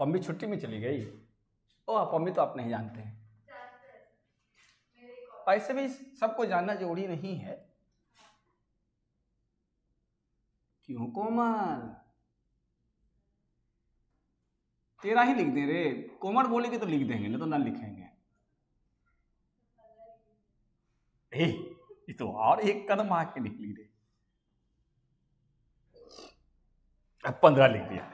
पम्मी छुट्टी में चली गई। ओ पम्मी तो आप नहीं जानते हैं, ऐसे भी सबको जानना जरूरी नहीं है। क्यों कोमल, तेरा ही लिख दे रे। कोमल बोलेगी तो लिख देंगे, नहीं तो ना लिखेंगे। ये तो और एक कदम आके निकली रे। अब 15 लिख दिया।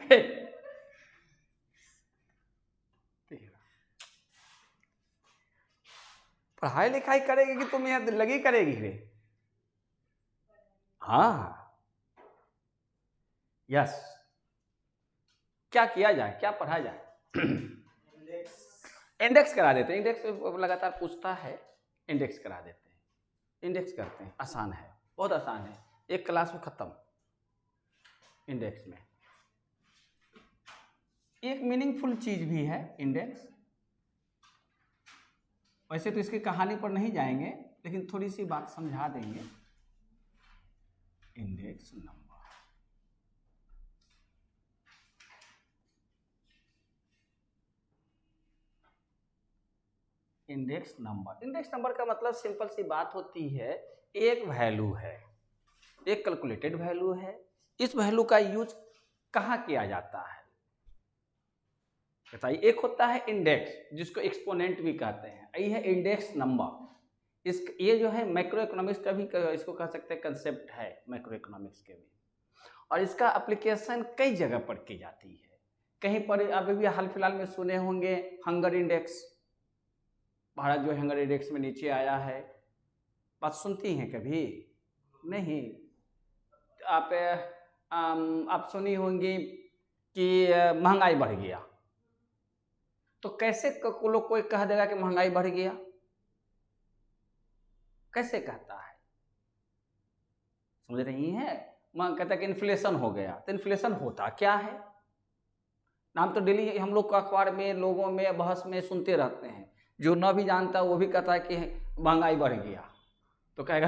पढ़ाई लिखाई करेगी कि तुम यहाँ लगी करेगी रे? हाँ यस, क्या किया जाए, क्या पढ़ा जाए? इंडेक्स करा देते हैं। इंडेक्स लगातार पूछता है, इंडेक्स करा देते हैं। इंडेक्स करते हैं, आसान है, बहुत आसान है, एक क्लास में खत्म। इंडेक्स में एक मीनिंगफुल चीज भी है इंडेक्स। वैसे तो इसकी कहानी पर नहीं जाएंगे, लेकिन थोड़ी सी बात समझा देंगे। Index number, index number, index number का मतलब सिंपल सी बात होती है, एक वैल्यू है, एक कैलकुलेटेड वैल्यू है। इस वैल्यू का यूज कहाँ किया जाता है बताइए? एक होता है इंडेक्स, जिसको एक्सपोनेंट भी कहते हैं, ये है इंडेक्स नंबर। ये जो है मैक्रो इकोनॉमिक्स का भी इसको कह सकते हैं, कंसेप्ट है मैक्रो इकोनॉमिक्स के भी। और इसका एप्लीकेशन कई जगह पर की जाती है। कहीं पर अभी भी हाल फिलहाल में सुने होंगे हंगर इंडेक्स, भारत जो हंगर इंडेक्स में नीचे आया है। बात सुनती हैं कभी? नहीं। आप सुनी होंगी कि महंगाई बढ़ गया, तो कैसे लोग कोई कह देगा कि महंगाई बढ़ गया? कैसे कहता है? समझ रही हैं? कहता है कि इन्फ्लेशन हो गया, तो इन्फ्लेशन होता क्या है? नाम तो डेली हम लोग अखबार में, लोगों में, बहस में सुनते रहते हैं। जो न भी जानता वो भी कहता है कि महंगाई बढ़ गया, तो कहेगा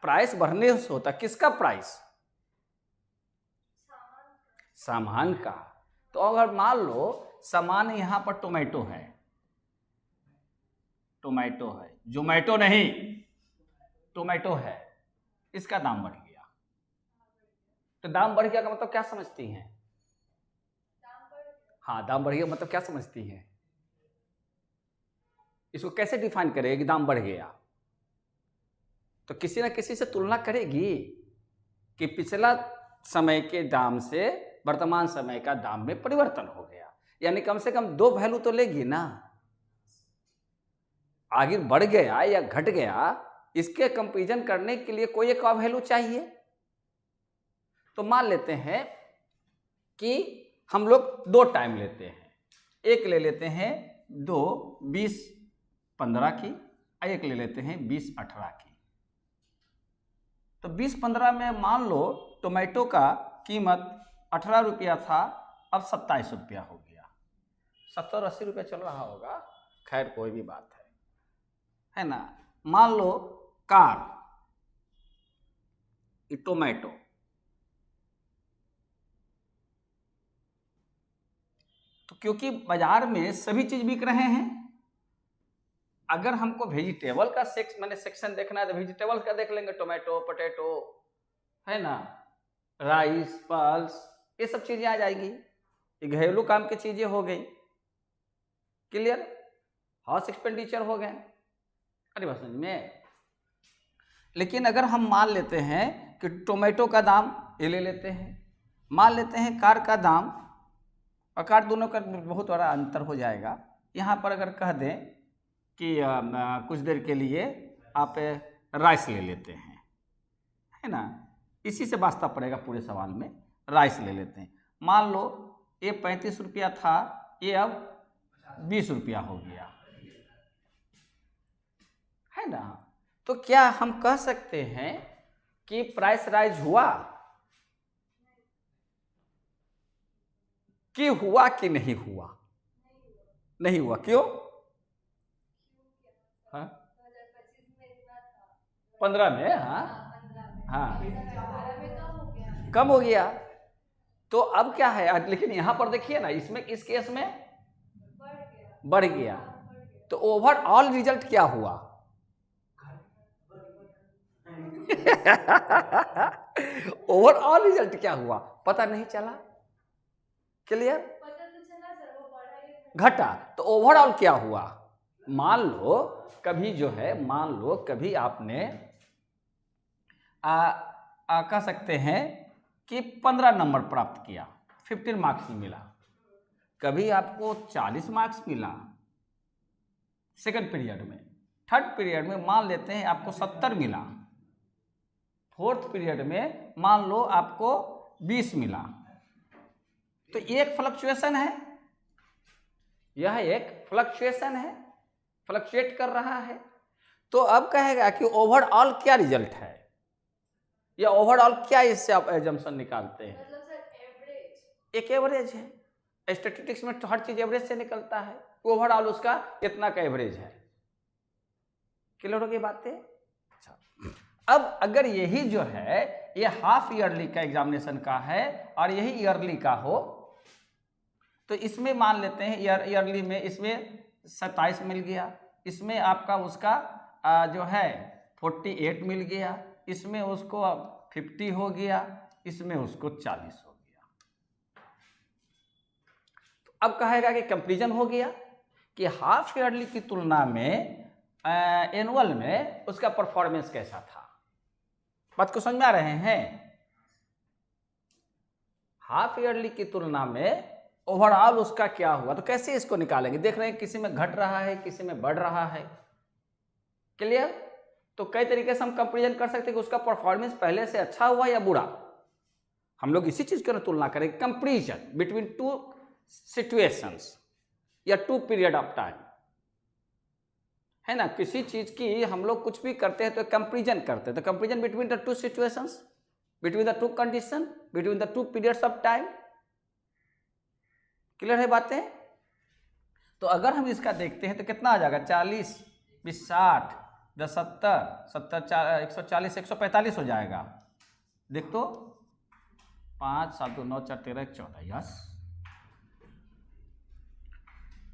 प्राइस बढ़ने से होता। किसका प्राइस? सामान का। तो अगर मान लो सामान यहाँ पर टोमेटो है, टोमेटो है, जोमेटो नहीं, टोमेटो है, इसका दाम बढ़ गया। तो दाम बढ़ गया का मतलब क्या समझती हैं? हाँ, दाम बढ़ गया मतलब क्या समझती हैं? इसको कैसे डिफाइन करेगी कि दाम बढ़ गया? तो किसी ना किसी से तुलना करेगी कि पिछला समय के दाम से वर्तमान समय का दाम में परिवर्तन हो गया, यानी कम से कम दो वैल्यू तो लेगी ना। आगे बढ़ गया या घट गया, इसके कंपैरिजन करने के लिए कोई एक और वैल्यू चाहिए। तो मान लेते हैं कि हम लोग दो टाइम लेते हैं, एक ले लेते हैं 2015 की, और एक ले लेते हैं 2018 की। तो 2015 में मान लो टोमेटो का कीमत 18 रुपया था, अब 27 रुपया हो गया। 70-80 रुपया चल रहा होगा, खैर कोई भी बात है ना। मान लो कार, टोमेटो, तो क्योंकि बाजार में सभी चीज बिक रहे हैं, अगर हमको वेजिटेबल का सेक्शन देखना है तो वेजिटेबल का देख लेंगे, टोमेटो, पोटैटो, है ना, राइस, पल्स, ये सब चीजें आ जाएगी। ये घरेलू काम की चीजें हो गई, क्लियर, हाउस एक्सपेंडिचर हो गए। अरे बस समझ में। लेकिन अगर हम मान लेते हैं कि टोमेटो का दाम ये ले लेते हैं, मान लेते हैं कार का दाम, और कार दोनों का बहुत बड़ा अंतर हो जाएगा। यहाँ पर अगर कह दें कि कुछ देर के लिए आप राइस ले लेते हैं, है ना, इसी से वास्ता पड़ेगा पूरे सवाल में। राइस ले लेते हैं, मान लो ये 35 रुपया था, ये अब 20 रुपया हो गया, है ना। तो क्या हम कह सकते हैं कि प्राइस राइज हुआ कि हुआ कि नहीं हुआ? नहीं हुआ। क्यों? हाँ, 15 में, हाँ हाँ, कम हो गया। तो अब क्या है, लेकिन यहां पर देखिए ना, इसमें इस केस में बढ़ गया, तो ओवरऑल रिजल्ट क्या हुआ? ओवरऑल रिजल्ट क्या हुआ पता नहीं चला। क्लियर? घटा। तो ओवरऑल क्या हुआ? मान लो कभी आपने कह सकते हैं कि 15 नंबर प्राप्त किया, 15 मार्क्स मिला। कभी आपको 40 मार्क्स मिला सेकंड पीरियड में, थर्ड पीरियड में मान लेते हैं आपको 70 मिला, फोर्थ पीरियड में मान लो आपको 20 मिला। तो एक फ्लक्चुएशन है, यह एक फ्लक्चुएशन है, फ्लक्चुएट कर रहा है। तो अब कहेगा कि ओवरऑल क्या रिजल्ट है, या ओवरऑल क्या इससे आप एजम्पशन निकालते हैं? मतलब सर एवरेज, एक एवरेज है। स्टैटिस्टिक्स में तो हर चीज एवरेज से निकलता है। ओवरऑल उसका इतना का एवरेज है। क्लियर हो गई बातें? अच्छा, अब अगर यही जो है ये हाफ ईयरली का एग्जामिनेशन का है और यही ईयरली का हो, तो इसमें मान लेते हैं ईयरली में इसमें 27 मिल गया, इसमें आपका उसका जो है 48 मिल गया, इसमें उसको 50 हो गया, इसमें उसको 40 हो गया। तो अब कहेगा कि कंपैरिजन हो गया कि हाफ ईयरली की तुलना में एनुअल में उसका परफॉर्मेंस कैसा था। बात को समझ में आ रहे हैं? हाफ ईयरली की तुलना में ओवरऑल उसका क्या हुआ, तो कैसे इसको निकालेंगे? देख रहे हैं किसी में घट रहा है, किसी में बढ़ रहा है। क्लियर? तो कई तरीके से हम कंपैरिजन कर सकते हैं कि उसका परफॉर्मेंस पहले से अच्छा हुआ या बुरा। हम लोग इसी चीज की तुलना करेंगे, कंपैरिजन बिटवीन टू सिचुएशंस या टू पीरियड ऑफ टाइम, है ना। किसी चीज की हम लोग कुछ भी करते हैं तो कंपैरिजन करते हैं, तो comparison between the to situations, between the to condition, between the to periods of time. Clear है बातें? तो अगर हम इसका देखते हैं तो कितना आ जाएगा, 40 20 60 10 70 70 140 145 हो जाएगा। देख तो 5 7 2 9 4 13 14, यस,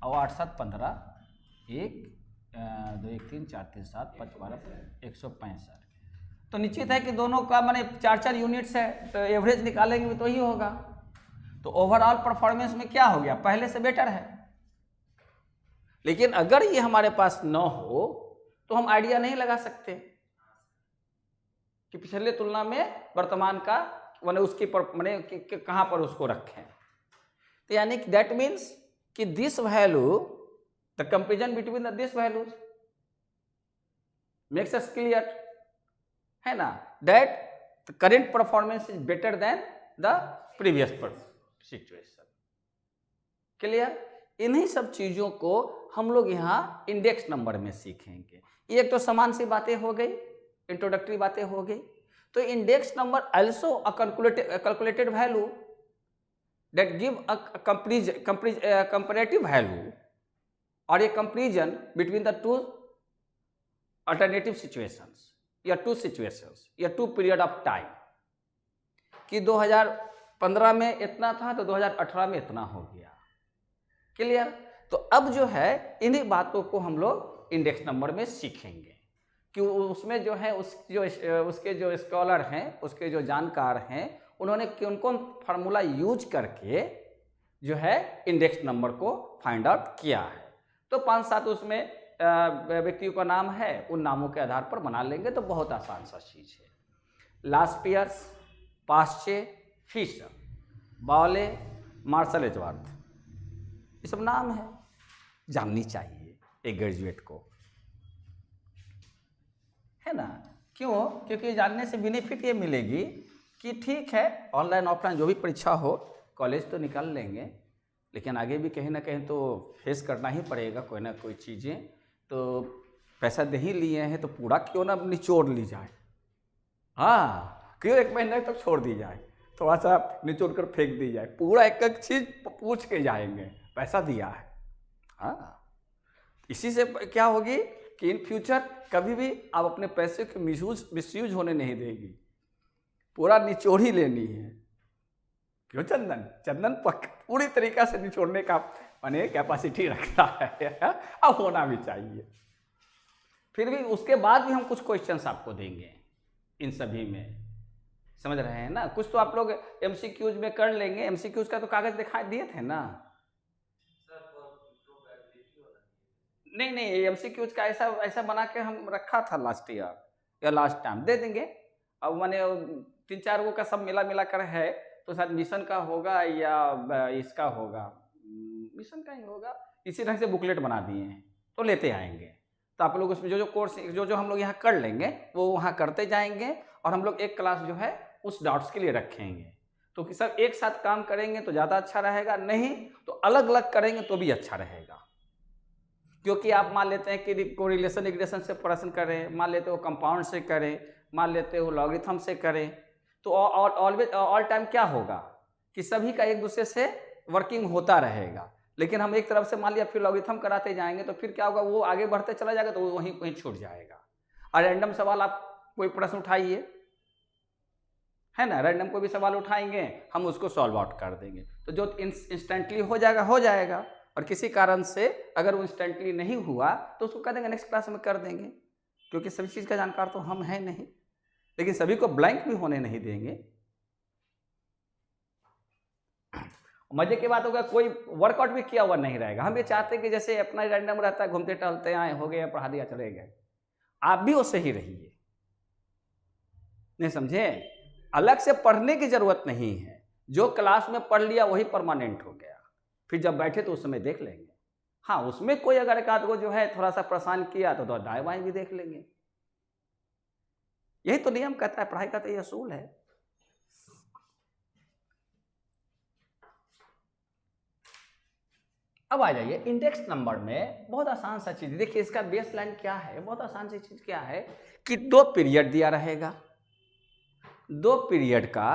और 8 7 15 1 2 1 3 4 3 7 5 12 165। तो निश्चित है कि दोनों का माने 4 यूनिट्स है, तो एवरेज निकालेंगे तो ही होगा। तो ओवरऑल परफॉर्मेंस में क्या हो गया, पहले से बेटर है। लेकिन अगर ये हमारे पास न हो तो हम आइडिया नहीं लगा सकते कि पिछले तुलना में वर्तमान का माने उसकी माने कहां पर उसको रखें। तो यानी कि दैट मीन्स कि this value, the comparison between this values makes us clear, है ना, that the current performance is better than the previous situation. Clear? इन्हीं सब चीजों को हम लोग यहाँ इंडेक्स नंबर में सीखेंगे। एक तो समान सी बातें हो गई, इंट्रोडक्टरी बातें हो गई। तो index number also a calculated value that give a comparative value और a comparison between the two alternative situations या टू सिचुएशंस या टू पीरियड ऑफ टाइम, कि 2015 में इतना था तो 2018 में इतना हो गया। क्लियर? तो अब जो है इन्हीं बातों को हम लोग इंडेक्स नंबर में सीखेंगे कि उसमें जो है उसके जो स्कॉलर हैं, उसके जो जानकार हैं, उन्होंने कौन कौन फार्मूला यूज करके जो है इंडेक्स नंबर को फाइंड आउट किया है। तो 5-7 उसमें व्यक्तियों का नाम है, उन नामों के आधार पर बना लेंगे तो बहुत आसान सा चीज है। लास्पियर्स, पास्चे, फिशर, बावले, मार्शल एजवर्थ, ये सब नाम है, जाननी चाहिए एक ग्रेजुएट को, है ना। क्यों? क्योंकि जानने से बेनिफिट ये मिलेगी कि ठीक है ऑनलाइन ऑफलाइन जो भी परीक्षा हो, कॉलेज तो निकाल लेंगे, लेकिन आगे भी कहीं ना कहीं तो फेस करना ही पड़ेगा कोई ना कोई चीज़ें। तो पैसा दे ही लिए हैं तो पूरा क्यों ना निचोड़ ली जाए, हाँ, क्यों 1 महीने तक छोड़ दी जाए, थोड़ा सा निचोड़ कर फेंक दी जाए, पूरा एक एक चीज़ पूछ के जाएंगे, पैसा दिया है। हाँ, इसी से क्या होगी कि इन फ्यूचर कभी भी आप अपने पैसे के मिसयूज होने नहीं देगी, पूरा निचोड़ ही लेनी है। क्यों चंदन? चंदन पूरी तरीका से निचोड़ने का माने कैपेसिटी रखता है, अब होना भी चाहिए। फिर भी उसके बाद भी हम कुछ क्वेश्चंस आपको देंगे इन सभी में, समझ रहे हैं ना? कुछ तो आप लोग एमसीक्यूज में कर लेंगे, एमसीक्यूज का तो कागज दिखा दिए थे ना? नहीं नहीं, एमसीक्यूज का ऐसा ऐसा बना के हम रखा था लास्ट ईयर या लास्ट टाइम, दे देंगे। अब मैंने 3-4 गो का सब मिला कर है, तो शायद मिशन का होगा या इसका होगा, मिशन का ही होगा। इसी ढंग से बुकलेट बना दिए हैं, तो लेते आएंगे। तो आप लोग उसमें जो जो कोर्स जो हम लोग यहाँ कर लेंगे वो वहाँ करते जाएंगे, और हम लोग एक क्लास जो है उस डाउट्स के लिए रखेंगे। तो कि सब एक साथ काम करेंगे तो ज़्यादा अच्छा रहेगा, नहीं तो अलग अलग करेंगे तो भी अच्छा रहेगा। क्योंकि आप मान लेते हैं कि कोरिलेशन इक्वेशन से प्रश्न करें, मान लेते हो कंपाउंड से करें, मान लेते हो लॉगरिथम से करें, तो ऑलवेज ऑल टाइम क्या होगा कि सभी का एक दूसरे से वर्किंग होता रहेगा। लेकिन हम एक तरफ से मान लिया फिर लॉगरिथम कराते जाएंगे तो फिर क्या होगा, वो आगे बढ़ते चला जाएगा तो वो वहीं छूट जाएगा। और रैंडम सवाल आप कोई प्रश्न उठाइए, है ना, रैंडम कोई भी सवाल उठाएंगे हम उसको सॉल्व आउट कर देंगे, तो जो इंस्टेंटली हो जाएगा। और किसी कारण से अगर वो इंस्टेंटली नहीं हुआ तो उसको कह देंगे नेक्स्ट क्लास में कर देंगे, क्योंकि सभी चीज़ का जानकार तो हम हैं नहीं, लेकिन सभी को ब्लैंक भी होने नहीं देंगे। मजे की बात होगा, कोई वर्कआउट भी किया हुआ नहीं रहेगा। हम ये चाहते हैं कि जैसे अपना रैंडम रहता है, घूमते टहलते आए, हो गया, पढ़ा दिया, चले गए, आप भी उससे ही रहिए। नहीं समझे? अलग से पढ़ने की जरूरत नहीं है, जो क्लास में पढ़ लिया वही परमानेंट हो गया, फिर जब बैठे तो उस समय देख लेंगे। हाँ, उसमें कोई अगर एक आध को जो है थोड़ा सा परेशान किया तो दाएं बाएं भी देख लेंगे। यही तो नियम कहता है, पढ़ाई का तो ये असूल है। अब आ जाइए इंडेक्स नंबर में, बहुत आसान सा चीज देखिए, इसका बेस लाइन क्या है, बहुत आसान सी चीज क्या है कि 2 पीरियड दिया रहेगा, 2 पीरियड का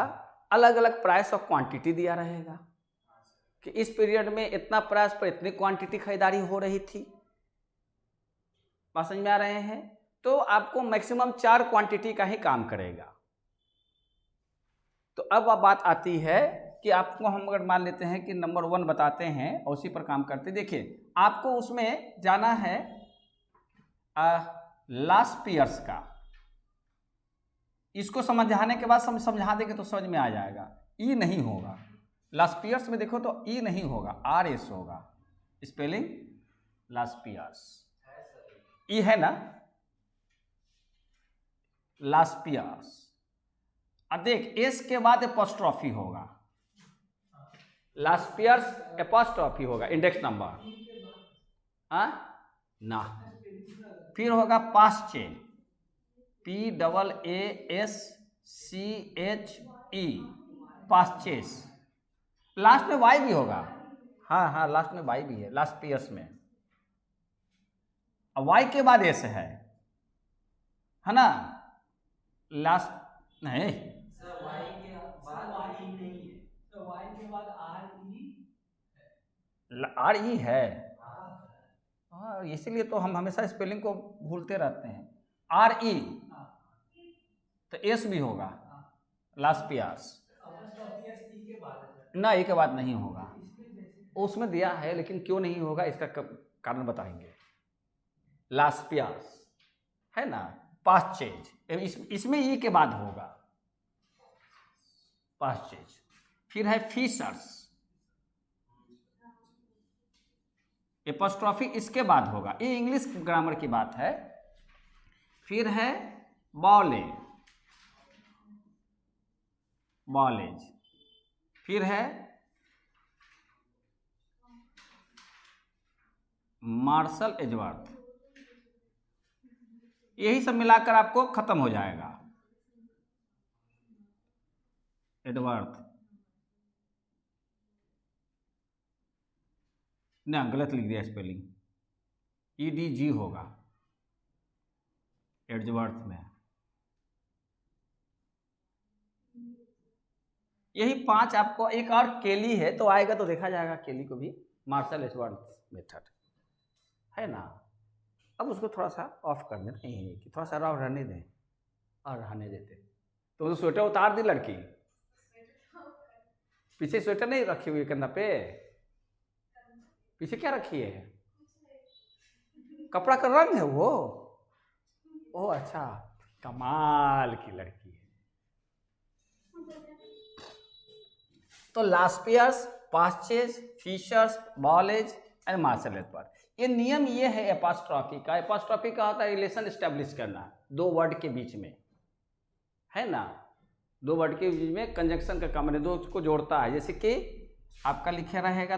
अलग अलग प्राइस और क्वांटिटी दिया रहेगा कि इस पीरियड में इतना प्राइस पर इतनी क्वांटिटी खरीदारी हो रही थी। बात समझ में आ रहे हैं? तो आपको मैक्सिमम 4 क्वांटिटी का ही काम करेगा। तो अब बात आती है कि आपको हम अगर मान लेते हैं कि नंबर 1 बताते हैं और उसी पर काम करते, देखिए आपको उसमें जाना है लास्ट पीयर्स का। इसको समझाने के बाद समझा देंगे तो समझ में आ जाएगा। ई नहीं होगा लास्ट पीयर्स में, देखो तो ई नहीं होगा, RS होगा स्पेलिंग लास्ट पीयर्स। ई है ना लास्ट पीयर्स। अब देख एस के बाद एपोस्ट्रॉफी होगा, लास्ट पीयर्स एपोस्ट्रॉफी होगा, इंडेक्स नंबर ना, फिर होगा पास्ट चेन, PAASCHE पास्चेस। लास्ट में वाई भी होगा, हाँ लास्ट में वाई भी है लास्ट पीयर्स में। अब वाई के बाद एस है ना, लास्ट नहीं, वाई के बाद ई नहीं है, तो वाई के बाद RE है। हाँ, इसीलिए तो हम हमेशा स्पेलिंग को भूलते रहते हैं। RE तो एस भी होगा लास्ट पीयर्स ना, ई के बाद नहीं होगा, उसमें दिया है लेकिन क्यों नहीं होगा इसका कारण बताएंगे। लास्ट पीयर्स है ना, पास्ट चेंज इसमें ई के बाद होगा पास्ट चेंज। फिर है फिशर्स, एपोस्ट्रॉफी इसके बाद होगा, ये इंग्लिश ग्रामर की बात है। फिर है बॉलेज, फिर है मार्शल एजवर्थ। यही सब मिलाकर आपको खत्म हो जाएगा। एडवर्थ ना, गलत लिख दिया स्पेलिंग, EDG होगा एडवर्थ में। यही 5 आपको, एक और केली है तो आएगा तो देखा जाएगा केली को भी, मार्शल एजवर्थ मेथड है ना। अब उसको थोड़ा सा ऑफ कर देना, नहीं कि थोड़ा सा राव रहने दें, और रहने देते तो स्वेटर उतार दी लड़की, पीछे स्वेटर नहीं रखी हुई कंधा पे? पीछे क्या रखी है? कपड़ा का रंग है वो? ओह अच्छा, कमाल की लड़की है। तो लास्पियर्स, पास्चेज, फिशर्स, बॉलेज एंड मार्शल पर ये नियम ये है एपॉस्ट्रॉफी का। एपॉस्ट्रॉफी का होता है रिलेशन स्टैब्लिश करना दो वर्ड के बीच में, है ना। दो वर्ड के बीच में कंजंक्शन का काम है, दो को जोड़ता है। जैसे कि आपका लिखा रहेगा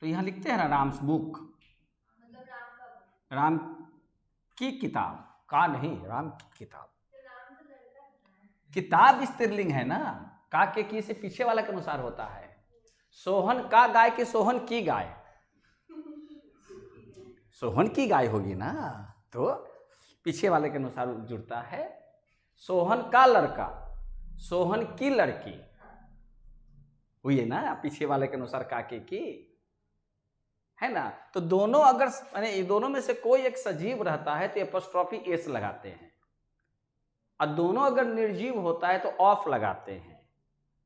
तो यहाँ लिखते हैं ना राम्स बुक, राम की किताब का नहीं, राम की किताब। किताब स्त्रीलिंग है ना, का के की से पीछे वाला के अनुसार होता है। सोहन का गाय के सोहन की गाय, सोहन की गाय होगी ना, तो पीछे वाले के अनुसार जुड़ता है। सोहन का लड़का, सोहन की लड़की हुई है ना, पीछे वाले के अनुसार का के की, है ना। तो दोनों अगर यानी दोनों में से कोई एक सजीव रहता है तो एपॉस्ट्रॉफी एस लगाते हैं, और दोनों अगर निर्जीव होता है तो ऑफ लगाते हैं।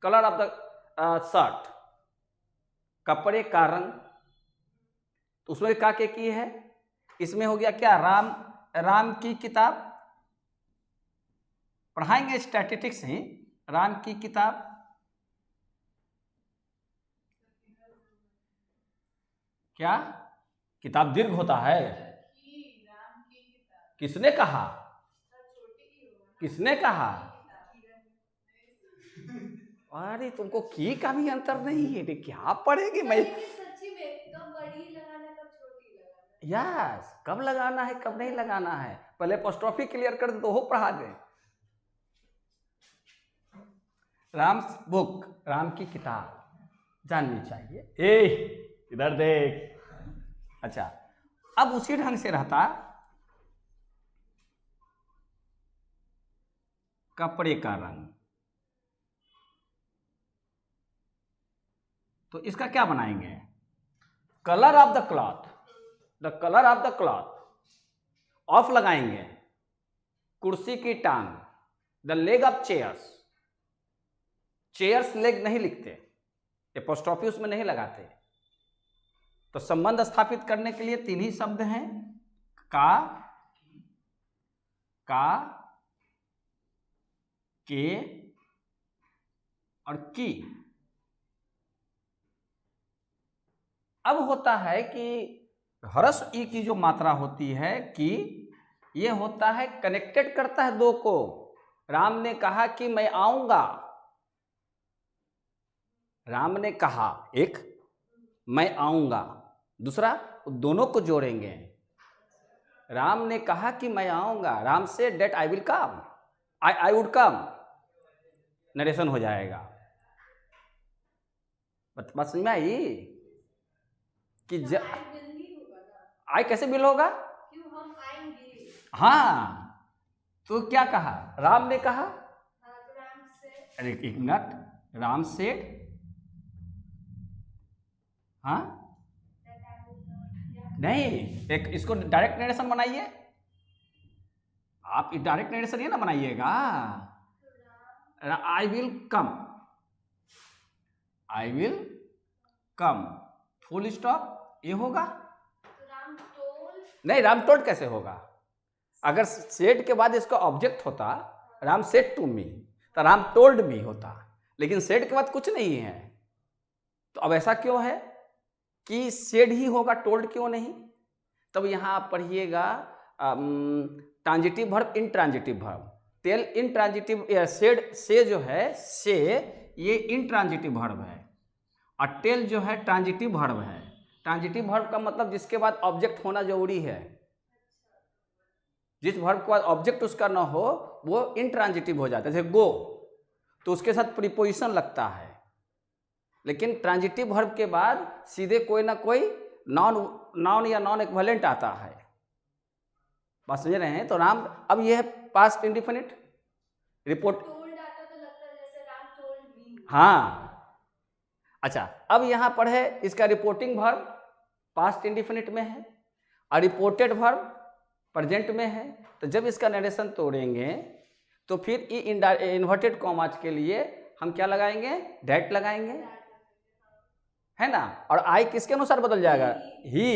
कलर ऑफ द शर्ट, कपड़े का रंग, तो उसमें का के की है। इसमें हो गया क्या, राम, राम की किताब पढ़ाएंगे स्टैटिस्टिक्स ही। राम की किताब, क्या किताब दीर्घ होता है? किसने कहा, किसने कहा? अरे तुमको की का भी अंतर नहीं है, क्या पढ़ेगी? मैं सच्ची में कब बड़ी लगाना कब छोटी लगाना, यस, कब लगाना है कब नहीं लगाना है, पहले एपॉस्ट्रॉफी क्लियर कर दे तो वो पढ़ा दे। राम्स बुक, राम की किताब जाननी चाहिए। ए इधर देख। अच्छा, अब उसी ढंग से रहता कपड़े का रंग, तो इसका क्या बनाएंगे? Colour of the cloth, the colour of the cloth of लगाएंगे। कुर्सी की टांग, the leg of chairs, chairs leg नहीं लिखते, एपॉस्ट्रॉफी उसमें नहीं लगाते। तो संबंध स्थापित करने के लिए तीन ही शब्द हैं, का, के और की। अब होता है कि हरस ई की जो मात्रा होती है कि ये होता है कनेक्टेड करता है दो को। राम ने कहा कि मैं आऊंगा, राम ने कहा एक, मैं आऊंगा दूसरा, दोनों को जोड़ेंगे। राम ने कहा कि मैं आऊंगा, राम से that I will come, I would come, narration हो जाएगा। बात समझ में आई कि आई कैसे बिल होगा? क्यों हम आएंगे। हाँ, तो क्या कहा, राम ने कहा, तो राम से, अरे एक मिनट, राम से, हाँ नहीं, एक इसको डायरेक्ट नरेशन बनाइए आप, डायरेक्ट नरेशन ये ना बनाइएगा। आई will come, I will come, full stop, ये होगा। राम टोल्ड, नहीं, राम टोल्ड कैसे होगा? अगर सेड के बाद इसका ऑब्जेक्ट होता राम सेड टू मी, तो राम टोल्ड मी होता, लेकिन सेड के बाद कुछ नहीं है। तो अब ऐसा क्यों है कि सेड ही होगा, टोल्ड क्यों नहीं? तब यहां आप पढ़िएगा transitive verb, intransitive verb. Tell intransitive, said से जो है, से ये इनट्रांजिटिव वर्ब है, और टेल जो है ट्रांजिटिव वर्ब है। ट्रांजिटिव वर्ब का मतलब जिसके बाद ऑब्जेक्ट होना जरूरी है। जिस वर्ब के बाद ऑब्जेक्ट उसका ना हो वो इनट्रांजिटिव हो जाता है। जैसे गो, तो उसके साथ प्रीपोजिशन लगता है, लेकिन ट्रांजिटिव वर्ब के बाद सीधे कोई ना कोई नाउन या नॉन इक्विवेलेंट आता है। बात समझ रहे हैं? तो राम, अब ये है पास्ट इंडिफिनिट, रिपोर्ट, टोल्ड आता तो लगता है जैसे राम टोल्ड मी। हाँ अच्छा, अब यहां पर है इसका रिपोर्टिंग वर्ब पास्ट इंडिफिनिट में है, और रिपोर्टेड वर्ब प्रेजेंट में है। तो जब इसका नरेशन तोड़ेंगे तो फिर इन्वर्टेड कॉमाज के लिए हम क्या लगाएंगे, डैट लगाएंगे, है ना। और आई किसके अनुसार बदल जाएगा, ही,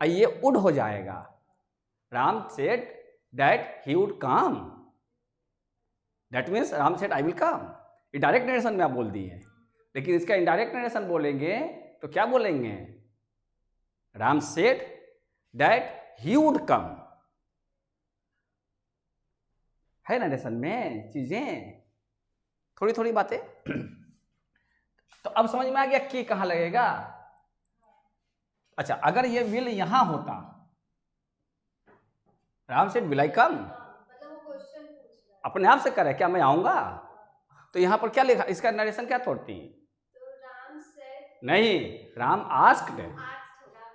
ये वुड हो जाएगा। Ram said that he would come, that means Ram said I will कम। ये डायरेक्ट नरेशन में आप बोल दिए, लेकिन इसका इनडायरेक्ट नरेशन बोलेंगे तो क्या बोलेंगे, Ram said that he would come. है नरेशन में चीजें, थोड़ी थोड़ी बातें। तो अब समझ में आ गया कि कहां लगेगा। अच्छा, अगर ये विल यहां होता, राम सेड विल आई कम, मतलब वो क्वेश्चन पूछ रहा है। अपने आप से करे क्या मैं आऊंगा, तो यहां पर क्या लिखा, इसका नरेशन क्या तोड़ती, तो राम सेड, नहीं, राम आस्क्ड। आस्क्ड होगा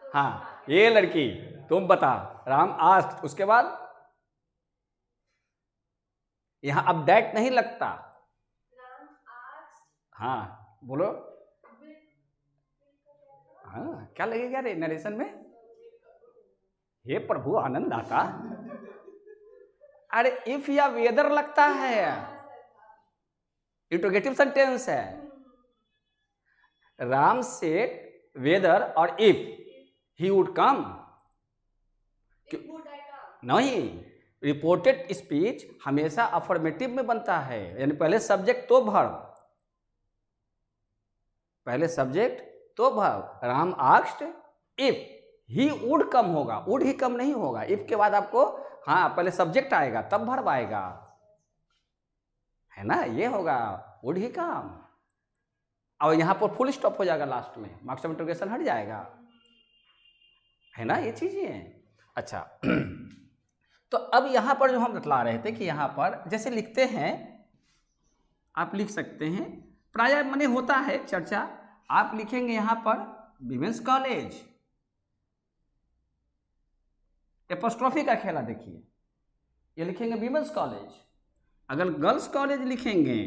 तो हाँ, ये लड़की तुम बता, राम आस्क्ड, उसके बाद यहां अब दैट नहीं लगता। राम आस्क्ड, हाँ बोलो, हाँ क्या लगेगा रे नरेशन में, हे प्रभु आनंद आता। अरे इफ या वेदर लगता है, इंट्रोगेटिव सेंटेंस है। राम सेड वेदर और इफ ही वुड कम, नहीं, रिपोर्टेड स्पीच हमेशा अफर्मेटिव में बनता है, यानी पहले सब्जेक्ट तो वर्ब, पहले सब्जेक्ट तो verb. Ram asked if he would come होगा, वुड ही कम नहीं होगा, इफ के बाद आपको हाँ पहले सब्जेक्ट आएगा तब वर्ब आएगा, है ना, ये होगा वुड ही कम। और यहां पर फुल स्टॉप हो जाएगा लास्ट में, मार्क्स ऑफ इंटरोगेशन हट जाएगा, है ना ये चीजें। अच्छा तो अब यहां पर जो हम बतला रहे थे कि यहां पर जैसे लिखते हैं, आप लिख सकते हैं, प्रायः मने होता है चर्चा, आप लिखेंगे यहां पर विमेंस कॉलेज, एपोस्ट्रोफी का खेला देखिए, ये लिखेंगे विमेंस कॉलेज। अगर गर्ल्स कॉलेज लिखेंगे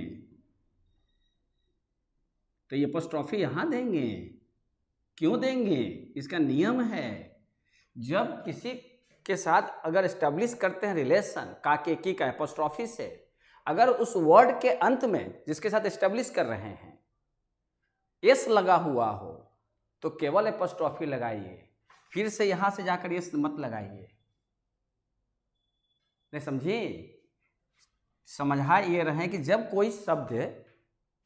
तो ये एपोस्ट्रोफी यहां देंगे, क्यों देंगे, इसका नियम है, जब किसी के साथ अगर एस्टेब्लिश करते हैं रिलेशन काके की का एपोस्ट्रोफी से, अगर उस वर्ड के अंत में जिसके साथ एस्टेब्लिश कर रहे हैं एस लगा हुआ हो तो केवल एपोस्ट्रोफी लगाइए, फिर से यहां से जाकर एस मत लगाइए, नहीं समझी। समझा ये रहे कि जब कोई शब्द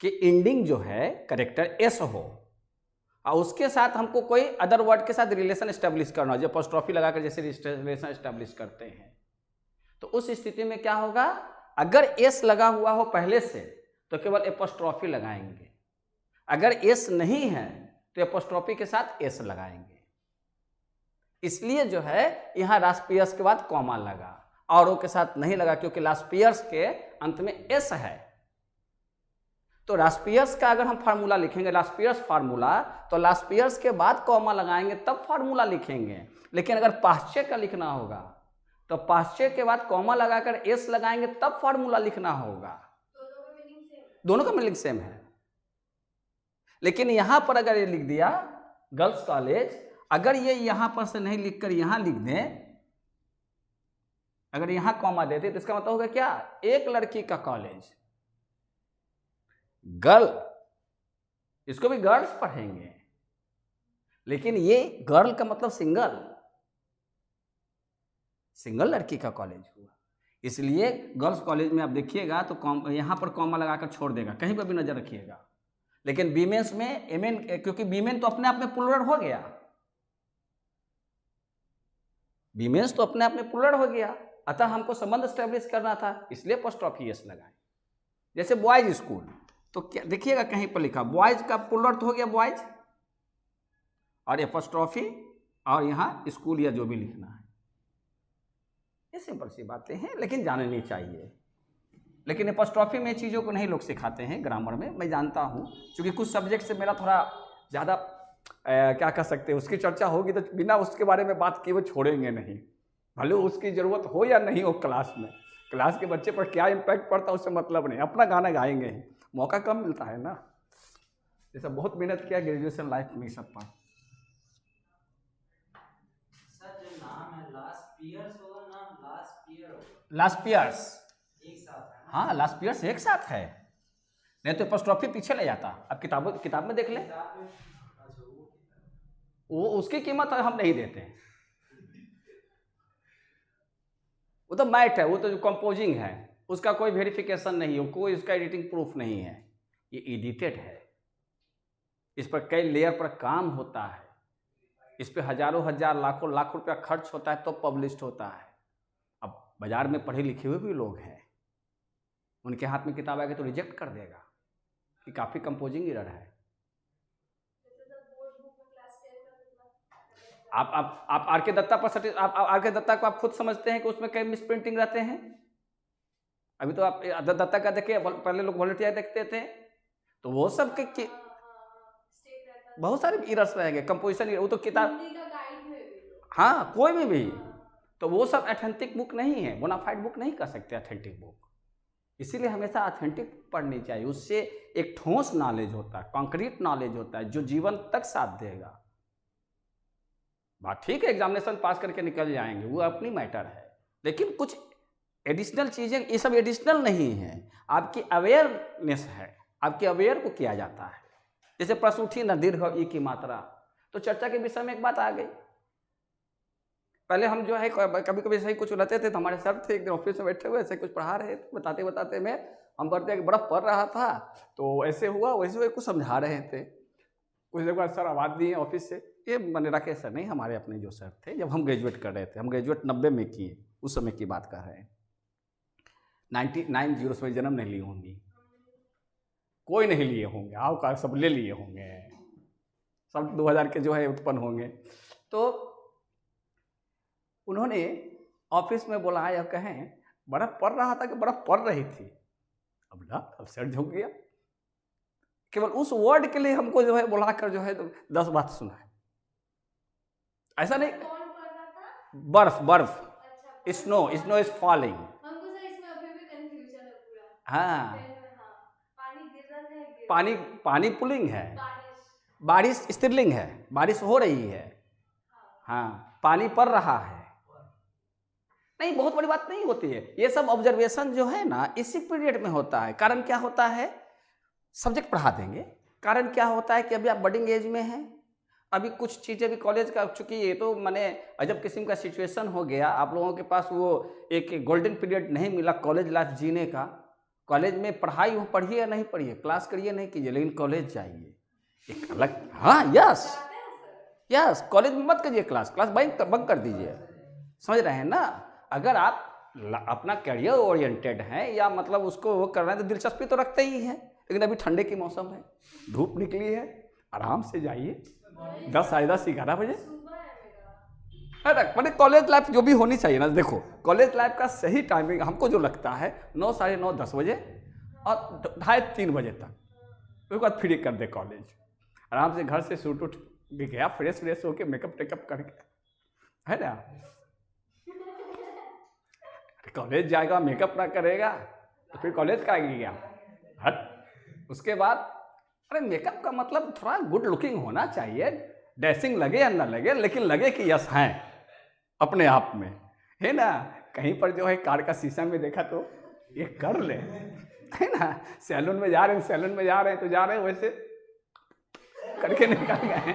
के एंडिंग जो है करेक्टर एस हो और उसके साथ हमको कोई अदर वर्ड के साथ रिलेशन एस्टेब्लिश करना हो, जो एपोस्ट्रोफी लगाकर जैसे रिलेशन एस्टेब्लिश करते हैं, तो उस स्थिति में क्या होगा, अगर एस लगा हुआ हो पहले से तो केवल एपोस्ट्रोफी लगाएंगे, अगर एस नहीं है तो एपोस्ट्रोफी के साथ एस लगाएंगे। इसलिए जो है यहां रास्पियर्स के बाद कॉमा लगा, और के साथ नहीं लगा क्योंकि लास्पियर्स के अंत में एस है। तो लास्पियर्स का अगर हम फार्मूला लिखेंगे, लास्पियर्स फार्मूला, तो लास्पियर्स के बाद कॉमा लगाएंगे तब फार्मूला लिखेंगे। लेकिन अगर पाश्चे का लिखना होगा तो पाश्चे के बाद कॉमा लगाकर एस लगाएंगे तब फार्मूला लिखना होगा। दोनों का मीनिंग सेम है, लेकिन यहां पर अगर ये लिख दिया गर्ल्स कॉलेज, अगर ये यहां पर से नहीं लिखकर यहां लिख दें, अगर यहां कॉमा देते तो इसका मतलब होगा क्या, एक लड़की का कॉलेज, गर्ल, इसको भी गर्ल्स पढ़ेंगे, लेकिन ये गर्ल का मतलब सिंगल, सिंगल लड़की का कॉलेज हुआ। इसलिए गर्ल्स कॉलेज में आप देखिएगा तो यहां पर कॉमा लगाकर छोड़ देगा, कहीं पर भी नजर रखिएगा। लेकिन वीमेंस में एमेन, क्योंकि वीमेन तो अपने आप में प्लूरल हो गया, वीमेंस तो अपने आप में प्लूरल हो गया, अतः हमको संबंध एस्टेब्लिश करना था, इसलिए एपोस्ट्रोफी एस लगाए। जैसे बॉयज स्कूल, तो क्या देखिएगा कहीं पर लिखा बॉयज का प्लूरल तो हो गया बॉयज, और एपोस्ट्रोफी और यहाँ स्कूल या जो भी लिखना है, ये सिंपल सी बातें हैं, लेकिन जाननी चाहिए। लेकिन एपोस्ट्रोफी में चीज़ों को नहीं लोग सिखाते हैं ग्रामर में, मैं जानता हूँ, क्योंकि कुछ सब्जेक्ट से मेरा थोड़ा ज़्यादा क्या कह सकते हैं, उसकी चर्चा होगी तो बिना उसके बारे में बात किए वो छोड़ेंगे नहीं, भले उसकी ज़रूरत हो या नहीं हो क्लास में, क्लास के बच्चे पर क्या इम्पैक्ट पड़ता है उससे मतलब नहीं, अपना गाना गाएंगे, मौका कम मिलता है ना। जैसा बहुत मेहनत किया ग्रेजुएशन लाइफ में सब पर। सर जो नाम है लास्पियर्स होगा, नाम लास्पियर होगा, लास्पियर्स एक साथ है ना? हाँ लास्ट पीरियड से एक साथ है, नहीं तो एपोस्ट्रोफी पीछे ले जाता। अब किताब में देख ले, वो उसकी कीमत हम नहीं देते हैं, वो तो मैट है, वो तो जो कंपोजिंग है उसका कोई वेरिफिकेशन नहीं है, कोई उसका एडिटिंग प्रूफ नहीं है, ये एडिटेड है, इस पर कई लेयर पर काम होता है, इस पे हजारों हजार लाखों लाख रुपया खर्च होता है तो पब्लिश्ड होता है। अब बाजार में पढ़े लिखे हुए भी लोग हैं, उनके हाथ में किताब आएगी तो रिजेक्ट कर देगा कि काफ़ी कंपोजिंग एरर है। आप आर के दत्ता पर आप आर के दत्ता को आप खुद समझते हैं कि उसमें कई मिसप्रिंटिंग रहते हैं। अभी तो आप दत्ता का देखिए, पहले लोग वॉलंटियर देखते थे तो वो सब के बहुत सारे एरर्स रहेंगे, कंपोजिशन वो तो किताब, हाँ कोई भी तो वो सब ऑथेंटिक बुक नहीं है, बोनाफाइड बुक नहीं कर सकते ऑथेंटिक बुक। इसीलिए हमेशा ऑथेंटिक पढ़नी चाहिए, उससे एक ठोस नॉलेज होता है, कॉन्क्रीट नॉलेज होता है जो जीवन तक साथ देगा। बात ठीक है, एग्जामिनेशन पास करके निकल जाएंगे वो अपनी मैटर है, लेकिन कुछ एडिशनल चीज़ें, ये सब एडिशनल नहीं है, आपकी अवेयरनेस है, आपके अवेयर को किया जाता है। जैसे प्रश्न उठी ना दीर्घ ई की मात्रा, तो चर्चा के विषय में एक बात आ गई। पहले हम जो है कभी कभी सही कुछ रहते थे तो हमारे सर थे, एक दिन ऑफिस में बैठे हुए ऐसे कुछ पढ़ा रहे थे, बताते बताते में हम पढ़ते कि बड़ा पढ़ रहा था तो ऐसे हुआ वैसे हुए, कुछ समझा रहे थे। कुछ देर बाद सर आवाज़ दिए ऑफिस से, ये मैंने राकेश सर नहीं, हमारे अपने जो सर थे, जब हम ग्रेजुएट कर रहे थे, हम ग्रेजुएट 90 में किए, उस समय की बात कर रहे हैं, 99 में जन्म नहीं ली होंगी, कोई नहीं लिए होंगे, आओ का सब ले लिए होंगे, सब 2000 के जो है उत्पन्न होंगे। तो उन्होंने ऑफिस में बुलाया, कहें बड़ा पढ़ रहा था कि बड़ा पढ़ रही थी। अब सर झुक गया, केवल उस वर्ड के लिए हमको जो है बुलाकर जो है 10 बात सुना। ऐसा नहीं, बर्फ बर्फ, स्नो इज फॉलिंग, हाँ पानी पुलिंग है, बारिश स्त्रीलिंग है, बारिश हो रही है, हाँ पानी पड़ रहा है, नहीं बहुत बड़ी बात नहीं होती है। ये सब ऑब्जर्वेशन जो है ना इसी पीरियड में होता है। कारण क्या होता है, सब्जेक्ट पढ़ा देंगे, कारण क्या होता है कि अभी आप बडिंग एज में हैं, अभी कुछ चीज़ें भी कॉलेज का, चूँकि ये तो मैंने अजब किस्म का सिचुएशन हो गया, आप लोगों के पास वो एक गोल्डन पीरियड नहीं मिला कॉलेज लाइफ जीने का। कॉलेज में पढ़ाई हो, पढ़िए या नहीं पढ़िए, क्लास करिए नहीं कीजिए, लेकिन कॉलेज जाइए एक अलग, हाँ यस कॉलेज में मत करिए, क्लास बंक कर दीजिए, समझ रहे हैं ना। अगर आप अपना करियर ओरिएंटेड हैं या मतलब उसको वो कर रहे हैं तो दिलचस्पी तो रखते ही हैं, लेकिन अभी ठंडे की मौसम है, धूप निकली है, आराम से जाइए 10, साढ़े 10, 11 बजे। मैंने कॉलेज लाइफ जो भी होनी चाहिए ना, देखो कॉलेज लाइफ का सही टाइमिंग हमको जो लगता है 9, साढ़े 9, 10 बजे और 2:30, 3 बजे तक, उसके बाद फ्री कर दे कॉलेज, आराम से घर से सूट उठ भी गया, फ्रेश होके मेकअप टेकअप करके, है ना। कॉलेज जाएगा मेकअप ना करेगा तो फिर कॉलेज का गया हट। उसके बाद अरे मेकअप का मतलब थोड़ा गुड लुकिंग होना चाहिए, ड्रेसिंग लगे या ना लगे, लेकिन लगे कि यस हैं अपने आप में, है ना। कहीं पर जो है कार का शीशा में देखा तो ये कर ले, है ना। सैलून में जा रहे हैं तो जा रहे हैं वैसे करके निकल गए,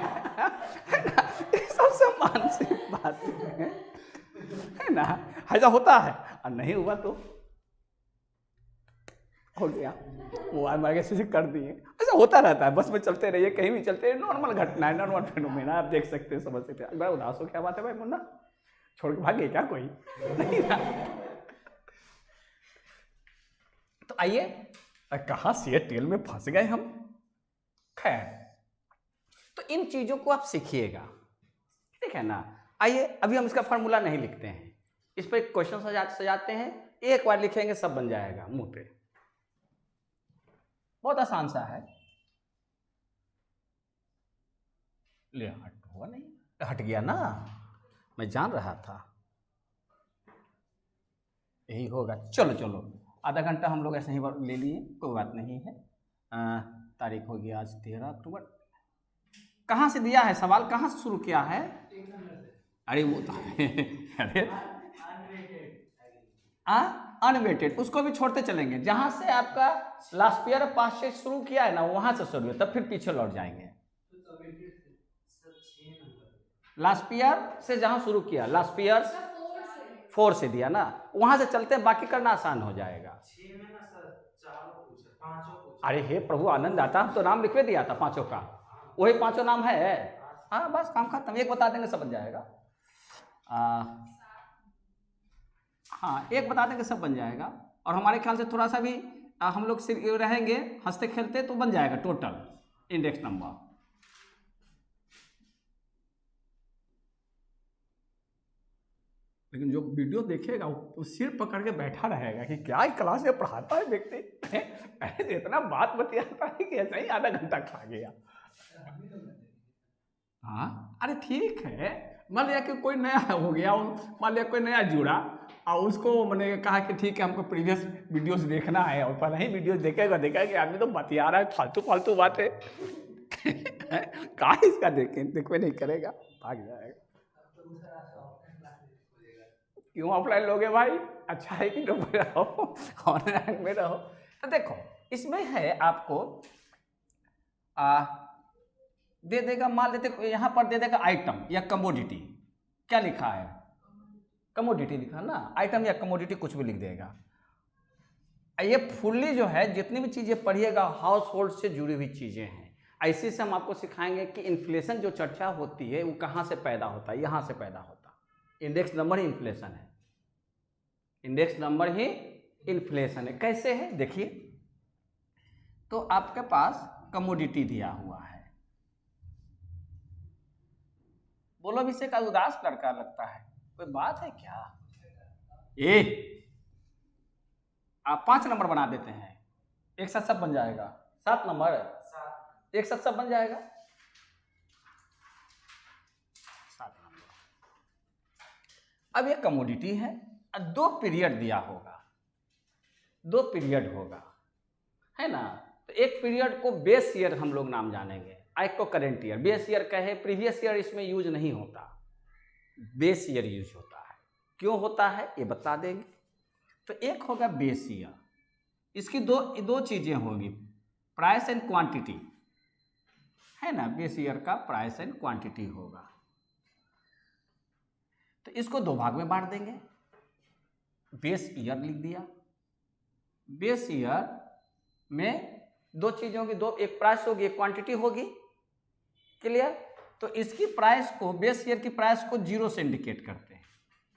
है ना। ये सबसे मानसिक बात है ना, ऐसा होता है, और नहीं हुआ तो हो गया, वो हमारे से कर दिए, ऐसा होता रहता है। बस में चलते रहिए, कहीं भी चलते रहिए, नॉर्मल घटना है, नॉर्मल फिनोमेना, आप देख सकते हैं, समझ सकते हैं। बड़ा उदास हो, क्या बात है भाई मुन्ना, छोड़ के भाग गए क्या कोई, नहीं ना। तो आइए, कहाँ सीएटएल में फंस गए हम। खैर, तो इन चीजों को आप सीखिएगा, ठीक है ना। आइए, अभी हम इसका फार्मूला नहीं लिखते हैं, इस पर क्वेश्चन सजाते हैं, एक बार लिखेंगे सब बन जाएगा मुंह पे, बहुत आसान सा है। ले हट हुआ नहीं, हट गया ना, मैं जान रहा था यही होगा। चलो आधा घंटा हम लोग ऐसे ही ले लिए, कोई बात नहीं है। तारीख हो गया आज 13 अक्टूबर। कहाँ से दिया है सवाल, कहाँ से शुरू किया है? अरे वो तो अरे अनवेटेड, उसको भी छोड़ते चलेंगे। जहां से आपका लास्ट ईयर 5 से शुरू किया है ना, वहां से शुरू है, तब फिर पीछे लौट जाएंगे। लास्ट ईयर से जहां शुरू किया, लास्ट ईयर 4 से दिया ना, वहां से चलते हैं, बाकी करना आसान हो जाएगा। अरे हे प्रभु आनंद आता, हम तो नाम लिखवे दिया था 5 का, वही 5 नाम है। हाँ बस काम खत्म, एक बता देंगे सब बन जाएगा। हाँ एक बता देंगे सब बन जाएगा। और हमारे ख्याल से थोड़ा सा भी हम लोग रहेंगे हंसते खेलते तो बन जाएगा टोटल इंडेक्स नंबर। लेकिन जो वीडियो देखेगा वो सिर पकड़ के बैठा रहेगा कि क्या क्लास में पढ़ाता है व्यक्ति, ऐसे इतना बात बतियाता है कि ऐसा ही आधा घंटा खा गया। हाँ अरे ठीक है, मान लिया कि कोई नया हो गया, मान लिया कोई नया जुड़ा और उसको मैंने कहा कि ठीक है हमको प्रीवियस वीडियोस देखना है, और पहले ही वीडियोस देखेगा कि आदमी तो बतिया रहा है फालतू फालतू बातें कहाँ इसका देखवे नहीं करेगा, भाग जाएगा। क्यों ऑफलाइन लोगे भाई, अच्छा है कि रहो ऑनलाइन में रहो। तो देखो इसमें है आपको दे देगा, मान लेते यहाँ पर दे देगा आइटम या कमोडिटी, क्या लिखा है कमोडिटी लिखा ना, आइटम या कमोडिटी कुछ भी लिख देगा। ये फुल्ली जो है जितनी भी चीज़ें पढ़िएगा हाउस होल्ड से जुड़ी हुई चीज़ें हैं। ऐसे से हम आपको सिखाएंगे कि इन्फ्लेशन जो चर्चा होती है वो कहाँ से पैदा होता है, यहाँ से पैदा होता है। इंडेक्स नंबर ही इन्फ्लेशन है, इंडेक्स नंबर ही इन्फ्लेशन है। कैसे है देखिए, तो आपके पास कमोडिटी दिया हुआ है, बोलो अभिषेक आज उदास लड़का लगता है, कोई बात है क्या? आप 5 नंबर बना देते हैं, एक साथ सब बन जाएगा। 7 नंबर एक साथ सब बन जाएगा, 7 नंबर। अब ये कमोडिटी है, 2 पीरियड दिया होगा, 2 पीरियड होगा, है ना। तो एक पीरियड को बेस ईयर हम लोग नाम जानेंगे, एक को करेंट ईयर। बेस ईयर कहे, प्रीवियस ईयर इसमें यूज नहीं होता, बेस ईयर यूज होता है। क्यों होता है ये बता देंगे। तो एक होगा बेस ईयर, इसकी दो चीजें होगी, प्राइस एंड क्वांटिटी, है ना। बेस ईयर का प्राइस एंड क्वांटिटी होगा। तो इसको 2 भाग में बांट देंगे, बेस ईयर लिख दिया। बेस ईयर में 2 चीजों की, एक प्राइस होगी एक क्वांटिटी होगी, क्लियर। तो इसकी प्राइस को, बेस ईयर की प्राइस को 0 से इंडिकेट करते हैं,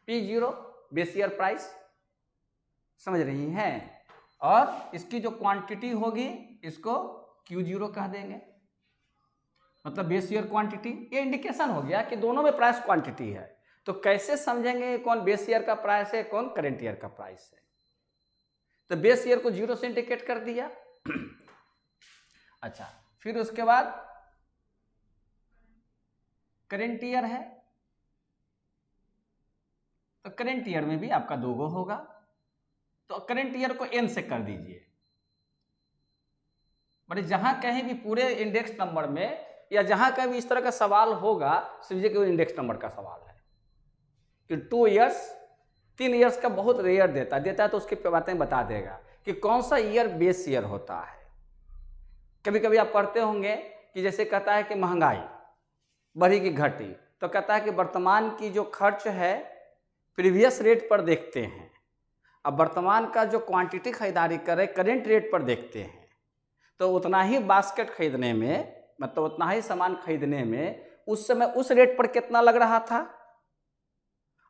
P0 बेस ईयर प्राइस, समझ रही हैं। और इसकी जो क्वांटिटी होगी इसको Q0 कह देंगे, मतलब बेस ईयर क्वांटिटी। ये इंडिकेशन हो गया कि दोनों में प्राइस क्वांटिटी है। तो कैसे समझेंगे कौन बेस ईयर का प्राइस है कौन करेंट ईयर का प्राइस है। तो बेस ईयर को 0 से इंडिकेट कर दिया अच्छा, फिर उसके बाद करेंट ईयर है, तो करेंट ईयर में भी आपका 2 गो होगा। तो करेंट ईयर को n से कर दीजिए। बड़े जहां कहीं भी पूरे इंडेक्स नंबर में या जहां कहीं भी इस तरह का सवाल होगा, समझिए कि वो इंडेक्स नंबर का सवाल है कि 2 इयर्स 3 इयर्स का बहुत रेयर देता है तो उसकी बातें बता देगा कि कौन सा ईयर बेस ईयर होता है। कभी कभी आप पढ़ते होंगे कि जैसे कहता है कि महंगाई बढ़ी कि घटी, तो कहता है कि वर्तमान की जो खर्च है प्रीवियस रेट पर देखते हैं, अब वर्तमान का जो क्वांटिटी खरीदारी करे करेंट रेट पर देखते हैं। तो उतना ही बास्केट खरीदने में, मतलब उतना ही सामान खरीदने में उस समय उस रेट पर कितना लग रहा था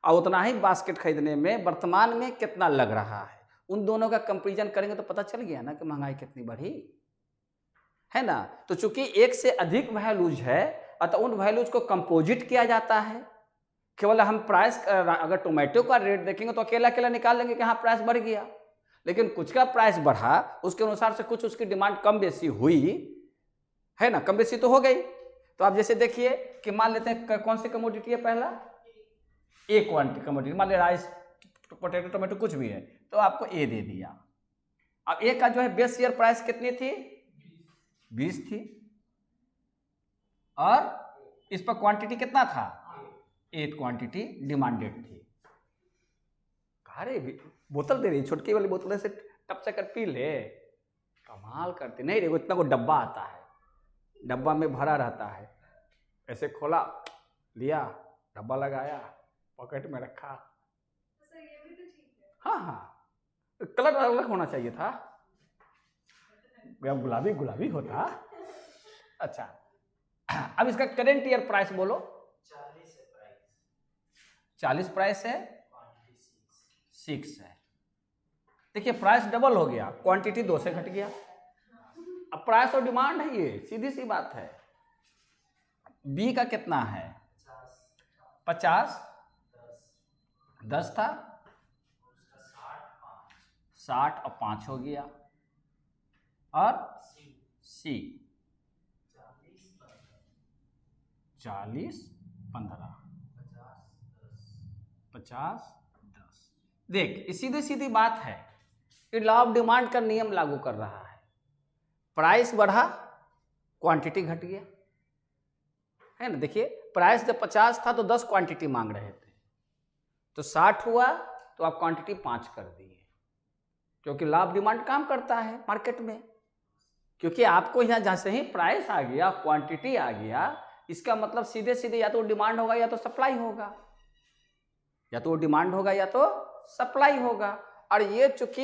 और उतना ही बास्केट खरीदने में वर्तमान में कितना लग रहा है, उन दोनों का कंपैरिजन करेंगे तो पता चल गया ना कि महंगाई कितनी बढ़ी, है ना। तो चूंकि एक से अधिक वैल्यूज है अतः उन वैल्यूज को कंपोजिट किया जाता है। केवल हम प्राइस, अगर टोमेटो का रेट देखेंगे तो अकेला अकेला निकाल लेंगे कि हाँ प्राइस बढ़ गया, लेकिन कुछ का प्राइस बढ़ा उसके अनुसार से कुछ उसकी डिमांड कम बेसी हुई, है ना, कम बेसी तो हो गई। तो आप जैसे देखिए कि मान लेते हैं कौन सी कमोडिटी है, पहला ए क्वांटिटी कमोडिटी, मान ले राइस पोटैटो टोमेटो कुछ भी है, तो आपको ए दे दिया। अब ए का जो है बेस ईयर प्राइस कितनी थी 20 थी, और इस पर क्वांटिटी कितना था 8 क्वांटिटी डिमांडेड थी। अरे बोतल दे रही, छोटकी वाली बोतल से टप से कर पी ले, कमाल करते। नहीं देखो इतना को डब्बा आता है, डब्बा में भरा रहता है, ऐसे खोला, लिया, डब्बा लगाया, पॉकेट में रखा। सर ये भी तो ठीक है। हाँ हाँ, कलर अलग होना चाहिए था, गुलाबी गुलाबी होता। अच्छा, अब इसका करेंट ईयर प्राइस बोलो। 40 प्राइस है, 6 है। देखिए प्राइस डबल हो गया, क्वांटिटी 2 से घट गया। अब प्राइस और डिमांड है, ये सीधी सी बात है। बी का कितना है? 50, 10 था, 60 और 5 हो गया। और सी 40, 15, 50, 10। देख सीधी सीधी बात है, ये लॉ ऑफ डिमांड का नियम लागू कर रहा है। प्राइस बढ़ा, क्वांटिटी घट गया, है ना। देखिए प्राइस जब 50 था तो 10 क्वांटिटी मांग रहे थे, तो 60 हुआ तो आप क्वांटिटी 5 कर दिए, क्योंकि लॉ ऑफ डिमांड काम करता है मार्केट में। क्योंकि आपको यहाँ जैसे ही प्राइस आ गया, क्वांटिटी आ गया, इसका मतलब सीधे सीधे या तो डिमांड होगा या तो सप्लाई होगा, या तो डिमांड होगा या तो सप्लाई होगा। और ये चूंकि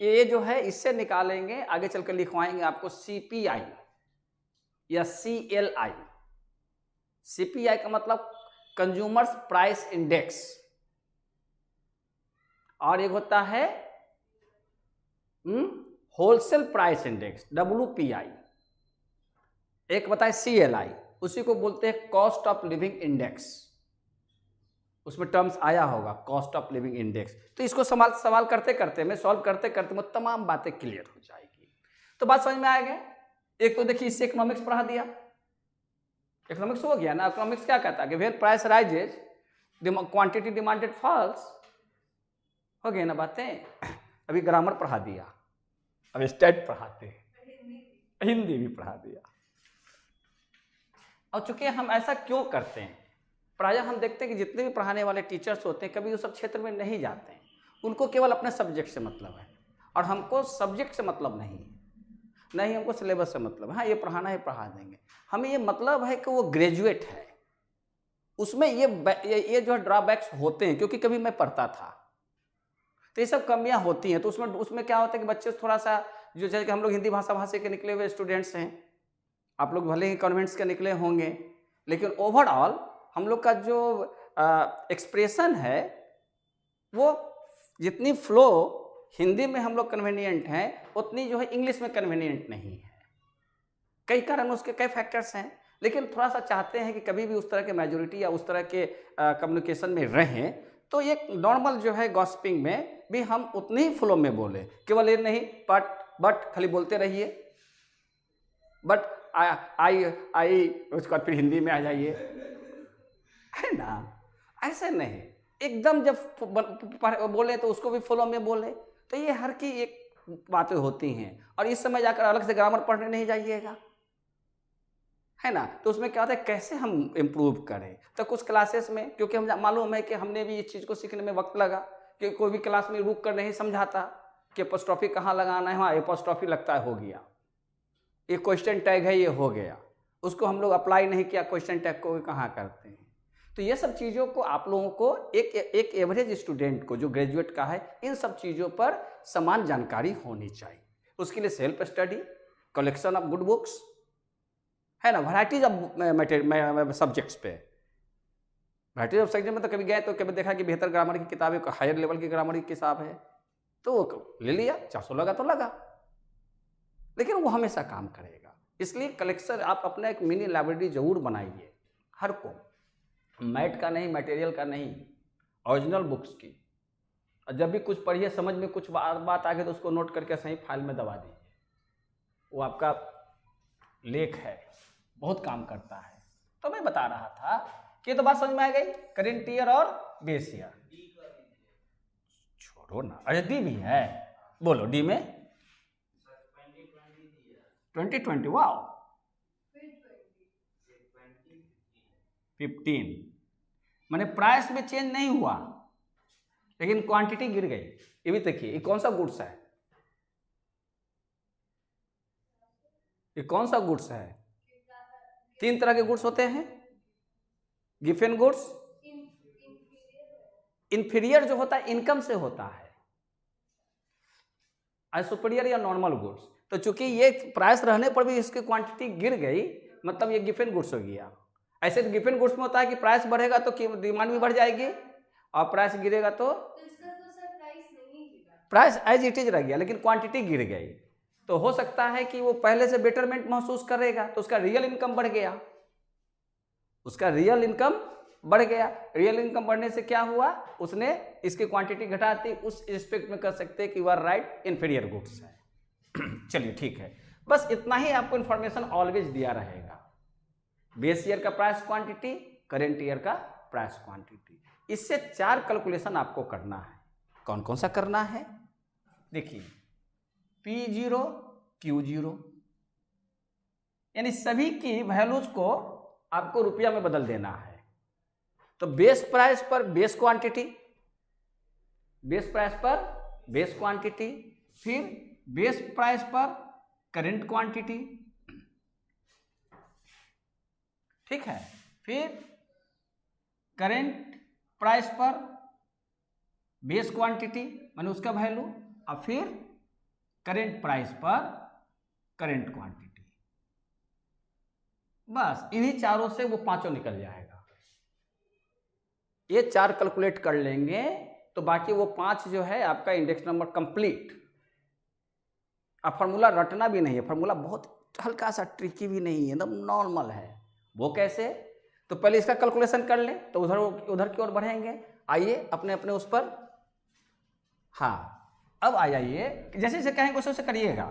ये जो है इससे निकालेंगे, आगे चलकर लिखवाएंगे आपको CPI या CLI। CPI का मतलब कंज्यूमर्स प्राइस इंडेक्स, और एक होता है होलसेल प्राइस इंडेक्स WPI। एक बताए CLI, उसी को बोलते हैं कॉस्ट ऑफ लिविंग इंडेक्स। उसमें टर्म्स आया होगा कॉस्ट ऑफ लिविंग इंडेक्स। तो इसको सवाल करते करते में सॉल्व करते करते में तमाम बातें क्लियर हो जाएगी। तो बात समझ में आ गया। एक तो देखिए इससे इकोनॉमिक्स पढ़ा दिया, इकोनॉमिक्स हो गया ना। इकोनॉमिक्स क्या कहता है कि where price rises quantity demanded falls, हो गया ना बातें। अभी ग्रामर पढ़ा दिया, अब स्टेट पढ़ाते हैं, हिंदी भी पढ़ा दिया। और चूंकि हम ऐसा क्यों करते हैं, प्रायः हम देखते हैं कि जितने भी पढ़ाने वाले टीचर्स होते हैं कभी वो सब क्षेत्र में नहीं जाते हैं, उनको केवल अपने सब्जेक्ट से मतलब है। और हमको सब्जेक्ट से मतलब नहीं है, नहीं हमको सिलेबस से मतलब है। हाँ ये पढ़ाना है पढ़ा देंगे, हमें ये मतलब है कि वो ग्रेजुएट है। उसमें ये जो ड्रॉबैक्स होते हैं, क्योंकि कभी मैं पढ़ता था तो ये सब कमियां होती हैं। तो उसमें क्या होता है कि बच्चे थोड़ा सा, जो जैसे कि हम लोग हिंदी भाषा के निकले हुए स्टूडेंट्स हैं, आप लोग भले ही कॉन्वेंट्स के निकले होंगे, लेकिन ओवरऑल हम लोग का जो एक्सप्रेशन है वो जितनी फ्लो हिंदी में हम लोग कन्वीनियंट हैं, उतनी जो है इंग्लिश में कन्वीनियंट नहीं है। कई कारण उसके कई फैक्टर्स हैं, लेकिन थोड़ा सा चाहते हैं कि कभी भी उस तरह के मेजोरिटी या उस तरह के कम्युनिकेशन में रहें, तो एक नॉर्मल जो है गॉसिपिंग में भी हम उतनी ही फ्लो में बोले, केवल ये नहीं बट खाली बोलते रहिए, बट आई उसके बाद फिर हिंदी में आ जाइए, है ना। ऐसे नहीं, एकदम जब बोले तो उसको भी फ्लो में बोले। तो ये हर की एक बातें होती हैं। और इस समय जाकर अलग से ग्रामर पढ़ने नहीं जाइएगा, है ना। तो उसमें क्या होता है, कैसे हम इम्प्रूव करें। तो कुछ क्लासेस में, क्योंकि हम मालूम है कि हमने भी इस चीज़ को सीखने में वक्त लगा, कि कोई भी क्लास में रुक कर नहीं समझाता कि एपोस्ट्रोफी कहाँ लगाना है, वहाँ एपोस्ट्रोफी लगता है, हो गया। ये क्वेश्चन टैग है, ये हो गया, उसको हम लोग अप्लाई नहीं किया, क्वेश्चन टैग को कहाँ करते हैं। तो ये सब चीज़ों को आप लोगों को एक एवरेज स्टूडेंट को जो ग्रेजुएट का है, इन सब चीज़ों पर समान जानकारी होनी चाहिए। उसके लिए self study, collection of good books, है ना, वैराइटीज ऑफ सब्जेक्ट्स पे। वैराइटीज ऑफ सब्जेक्ट में तो कभी गए तो कभी देखा कि बेहतर ग्रामर की किताबें, हायर लेवल की ग्रामर की किताब है, तो ले लिया, 400 लगा तो लगा, लेकिन वो हमेशा काम करेगा। इसलिए कलेक्शन आप अपना एक मिनी लाइब्रेरी जरूर बनाइए, हर को, मैट का नहीं, मटेरियल का नहीं, ओरिजिनल बुक्स की। और जब भी कुछ पढ़िए, समझ में कुछ बात आ गई तो उसको नोट करके सही फाइल में दबा दीजिए, वो आपका लेख है, बहुत काम करता है। तो मैं बता रहा था कि तो बात समझ में आ गई, करेंट ईयर और बेस ईयर। छोड़ो ना, अरे डी भी है, बोलो डी में 2020, वाओ 15, माने प्राइस में चेंज नहीं हुआ, लेकिन क्वांटिटी गिर गई। ये भी देखिए, ये कौन सा गुड्स है, ये कौन सा गुड्स है? 3 तरह के गुड्स होते हैं, गिवन गुड्स, इंफीरियर जो होता है इनकम से होता है, सुपीरियर या नॉर्मल गुड्स। तो चूंकि ये प्राइस रहने पर भी इसकी क्वांटिटी गिर गई, मतलब ये गिवन गुड्स हो गया। ऐसे तो गिवन गुड्स में होता है कि प्राइस बढ़ेगा तो डिमांड भी बढ़ जाएगी, और प्राइस गिरेगा तो इसका तो सर प्राइस नहीं गिरा, प्राइस एज इट इज रह गया, लेकिन क्वांटिटी गिर गई। तो हो सकता है कि वो पहले से बेटरमेंट महसूस करेगा, तो उसका रियल इनकम बढ़ गया, उसका रियल इनकम बढ़ गया। रियल इनकम बढ़ने से क्या हुआ, उसने इसकी क्वांटिटी घटा दी। उस रिस्पेक्ट में कह सकते हैं कि you are right, inferior goods है। चलिए ठीक है, बस इतना ही आपको इन्फॉर्मेशन ऑलवेज दिया रहेगा। बेस ईयर का प्राइस क्वांटिटी, करेंट ईयर का प्राइस क्वांटिटी, इससे 4 कैलकुलेशन आपको करना है। कौन कौन सा करना है? देखिए, P0 Q0, यानी सभी की वैल्यूज को आपको रुपया में बदल देना है। तो बेस प्राइस पर बेस क्वांटिटी, बेस प्राइस पर बेस क्वांटिटी, फिर बेस प्राइस पर करंट क्वांटिटी, ठीक है, फिर करंट प्राइस पर बेस क्वांटिटी माने उसका वैल्यू, और फिर करंट प्राइस पर करंट क्वांटिटी। बस इन्हीं चारों से वो पांचों निकल जाएगा। ये 4 कैलकुलेट कर लेंगे तो बाकी वो 5 जो है आपका इंडेक्स नंबर कंप्लीट। अब फार्मूला रटना भी नहीं है, फार्मूला बहुत हल्का सा ट्रिकी भी नहीं है, एकदम नॉर्मल है। वो कैसे? तो पहले इसका कैलकुलेशन कर लें, तो उधर की ओर बढ़ेंगे। आइए अपने अपने उस पर, हाँ अब आ जाइए, जैसे जैसे कहेंगे वैसे वैसे करिएगा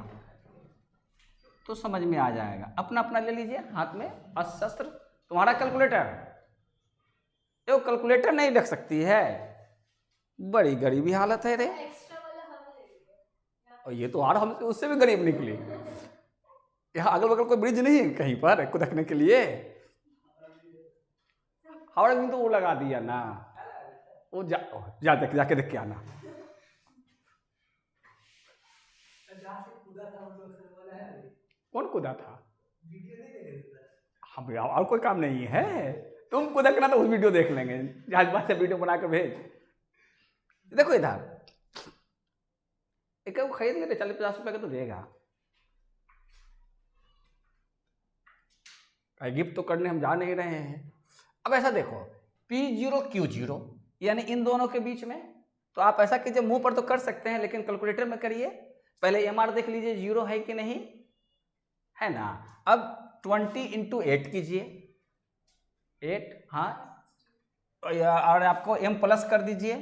तो समझ में आ जाएगा। अपना अपना ले लीजिए हाथ में अस्त्र, तुम्हारा कैलकुलेटर। ये कैलकुलेटर नहीं रख सकती है, बड़ी गरीबी हालत है रे। एक्स्ट्रा वाला हम ले लेंगे। और ये तो और हम उससे भी गरीब निकली। यहाँ अगल बगल कोई ब्रिज नहीं है कहीं पर कुदकने के लिए? हावड़ा में तो वो लगा दिया ना, वो जाके देख के आना। कौन कूदा था? हाँ भैया, और कोई काम नहीं है, तुम कुदकना तो उस वीडियो देख लेंगे, जहाज से वीडियो बना कर भेज। देखो इधर एक खरीद लेते, 40-50 रुपए का तो देगा। गिफ्ट तो करने हम जा नहीं रहे हैं। अब ऐसा देखो, P0 Q0 यानी इन दोनों के बीच में, तो आप ऐसा कीजिए, मुंह पर तो कर सकते हैं लेकिन कैलकुलेटर में करिए। पहले MR देख लीजिए 0 है कि नहीं, है ना। अब 20 × 8 कीजिए, 8, हाँ, और आपको M प्लस कर दीजिए।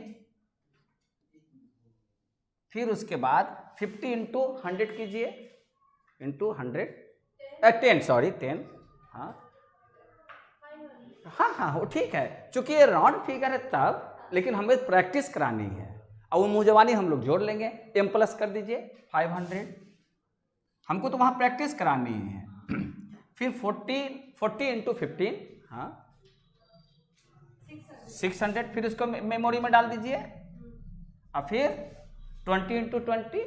फिर उसके बाद 50 × 100 कीजिए, इंटू 100, 10, सॉरी 10, हाँ हाँ हाँ वो ठीक है, चूंकि ये राउंड फिगर है तब, लेकिन हमें प्रैक्टिस करानी है। और वो मुंह हम लोग जोड़ लेंगे, M प्लस कर दीजिए 500, हमको तो वहाँ प्रैक्टिस करानी है। फिर 40 × 15, हाँ 600, फिर उसको मेमोरी में डाल दीजिए। और फिर 20 × 20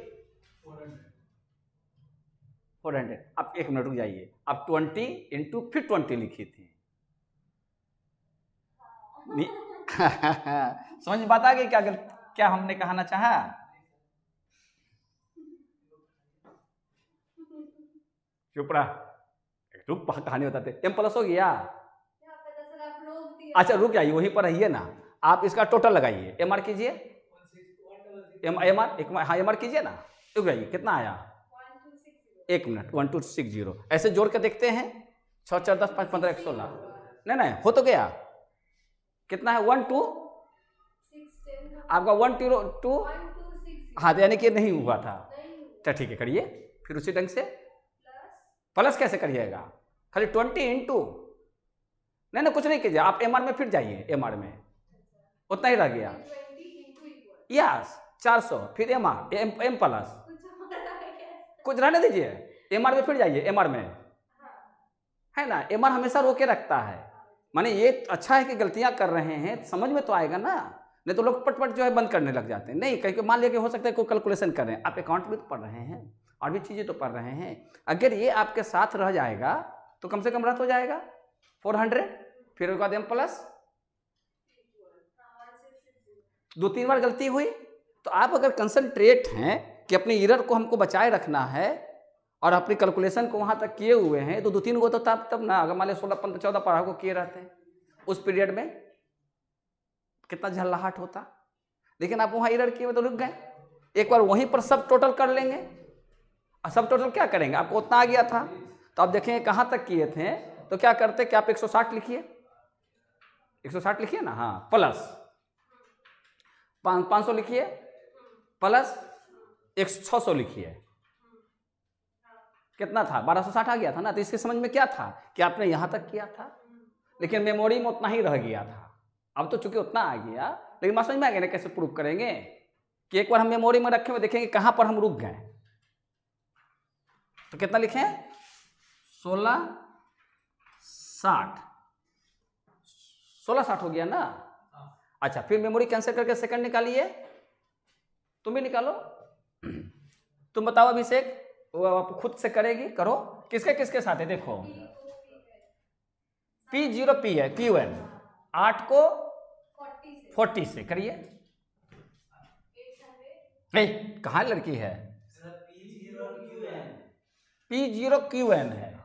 400। अब 1 मिनट रुक जाइए, अब 20 × फिर 20 लिखी थी। समझ में बात आ गई क्या हमने कहना चाहा? चुप रहा, रुक कहानी बताते। M प्लस हो गया, अच्छा रुक जाइए, वहीं पर रहिए ना। आप इसका टोटल लगाइए, MR कीजिए, MR कीजिए ना, रुक जाइए, कितना आया? 1 मिनट, 1260। ऐसे जोड़ के देखते हैं, 6 4 10 5 15 116, नहीं हो तो गया। कितना है? 1 2 आपका 1 2 2, हाँ यानी कि नहीं हुआ था। अच्छा ठीक है, करिए फिर उसी ढंग से। प्लस कैसे करिएगा? खाली 20 × नहीं कुछ नहीं कीजिए, आप MR में फिर जाइए, MR में उतना ही रह गया। यस 400, फिर M प्लस, कुछ रहने दीजिए, MR में फिर जाइए, MR में, है ना। MR हमेशा रोके रखता है, माने ये अच्छा है कि गलतियां कर रहे हैं, समझ में तो आएगा ना, नहीं तो लोग पट जो है बंद करने लग जाते हैं। नहीं, कहीं मान लिया कि हो सकता है कोई कैलकुलेशन कर रहे हैं, आप अकाउंट भी तो पढ़ रहे हैं और भी चीज़ें तो पढ़ रहे हैं। अगर ये आपके साथ रह जाएगा तो कम से कम रद्द हो जाएगा 400, फिर उसके बाद एम प्लस 2-3 बार गलती हुई। तो आप अगर कंसंट्रेट हैं कि अपने एरर को हमको बचाए रखना है और अपनी कैलकुलेशन को वहाँ तक किए हुए हैं, तो 2-3 को तो तब ना, अगर मान लो 16, 15, 14 पढ़ा को किए रहते हैं उस पीरियड में कितना झल्लाहट होता। लेकिन आप वहाँ एरर किए हुए तो रुक गए। एक बार वहीं पर सब टोटल कर लेंगे, और सब टोटल क्या करेंगे, आपको उतना आ गया था तो आप देखेंगे कहाँ तक किए थे, तो क्या करते कि आप 160 लिखिए, 160 लिखिए ना, हाँ, प्लस 500 लिखिए, प्लस 600 लिखिए, कितना था 1260 आ गया था ना। तो इसके समझ में क्या था कि आपने यहाँ तक किया था, लेकिन मेमोरी में उतना ही रह गया था। अब तो चूंकि उतना आ गया, लेकिन बात समझ में आ गया ना कैसे प्रूव करेंगे कि एक बार हम मेमोरी में रखे हुए देखेंगे कहाँ पर हम रुक गए। तो कितना लिखें, 1660 हो गया ना। अच्छा, फिर मेमोरी कैंसिल करके सेकंड निकालिए, तुम भी निकालो, तुम बताओ अभिषेक, वो आप खुद से करेगी, करो, किसके किसके साथ है देखो, P0P है, QN 8 को 40 से करिए। कहाँ लड़की है, P0QN है,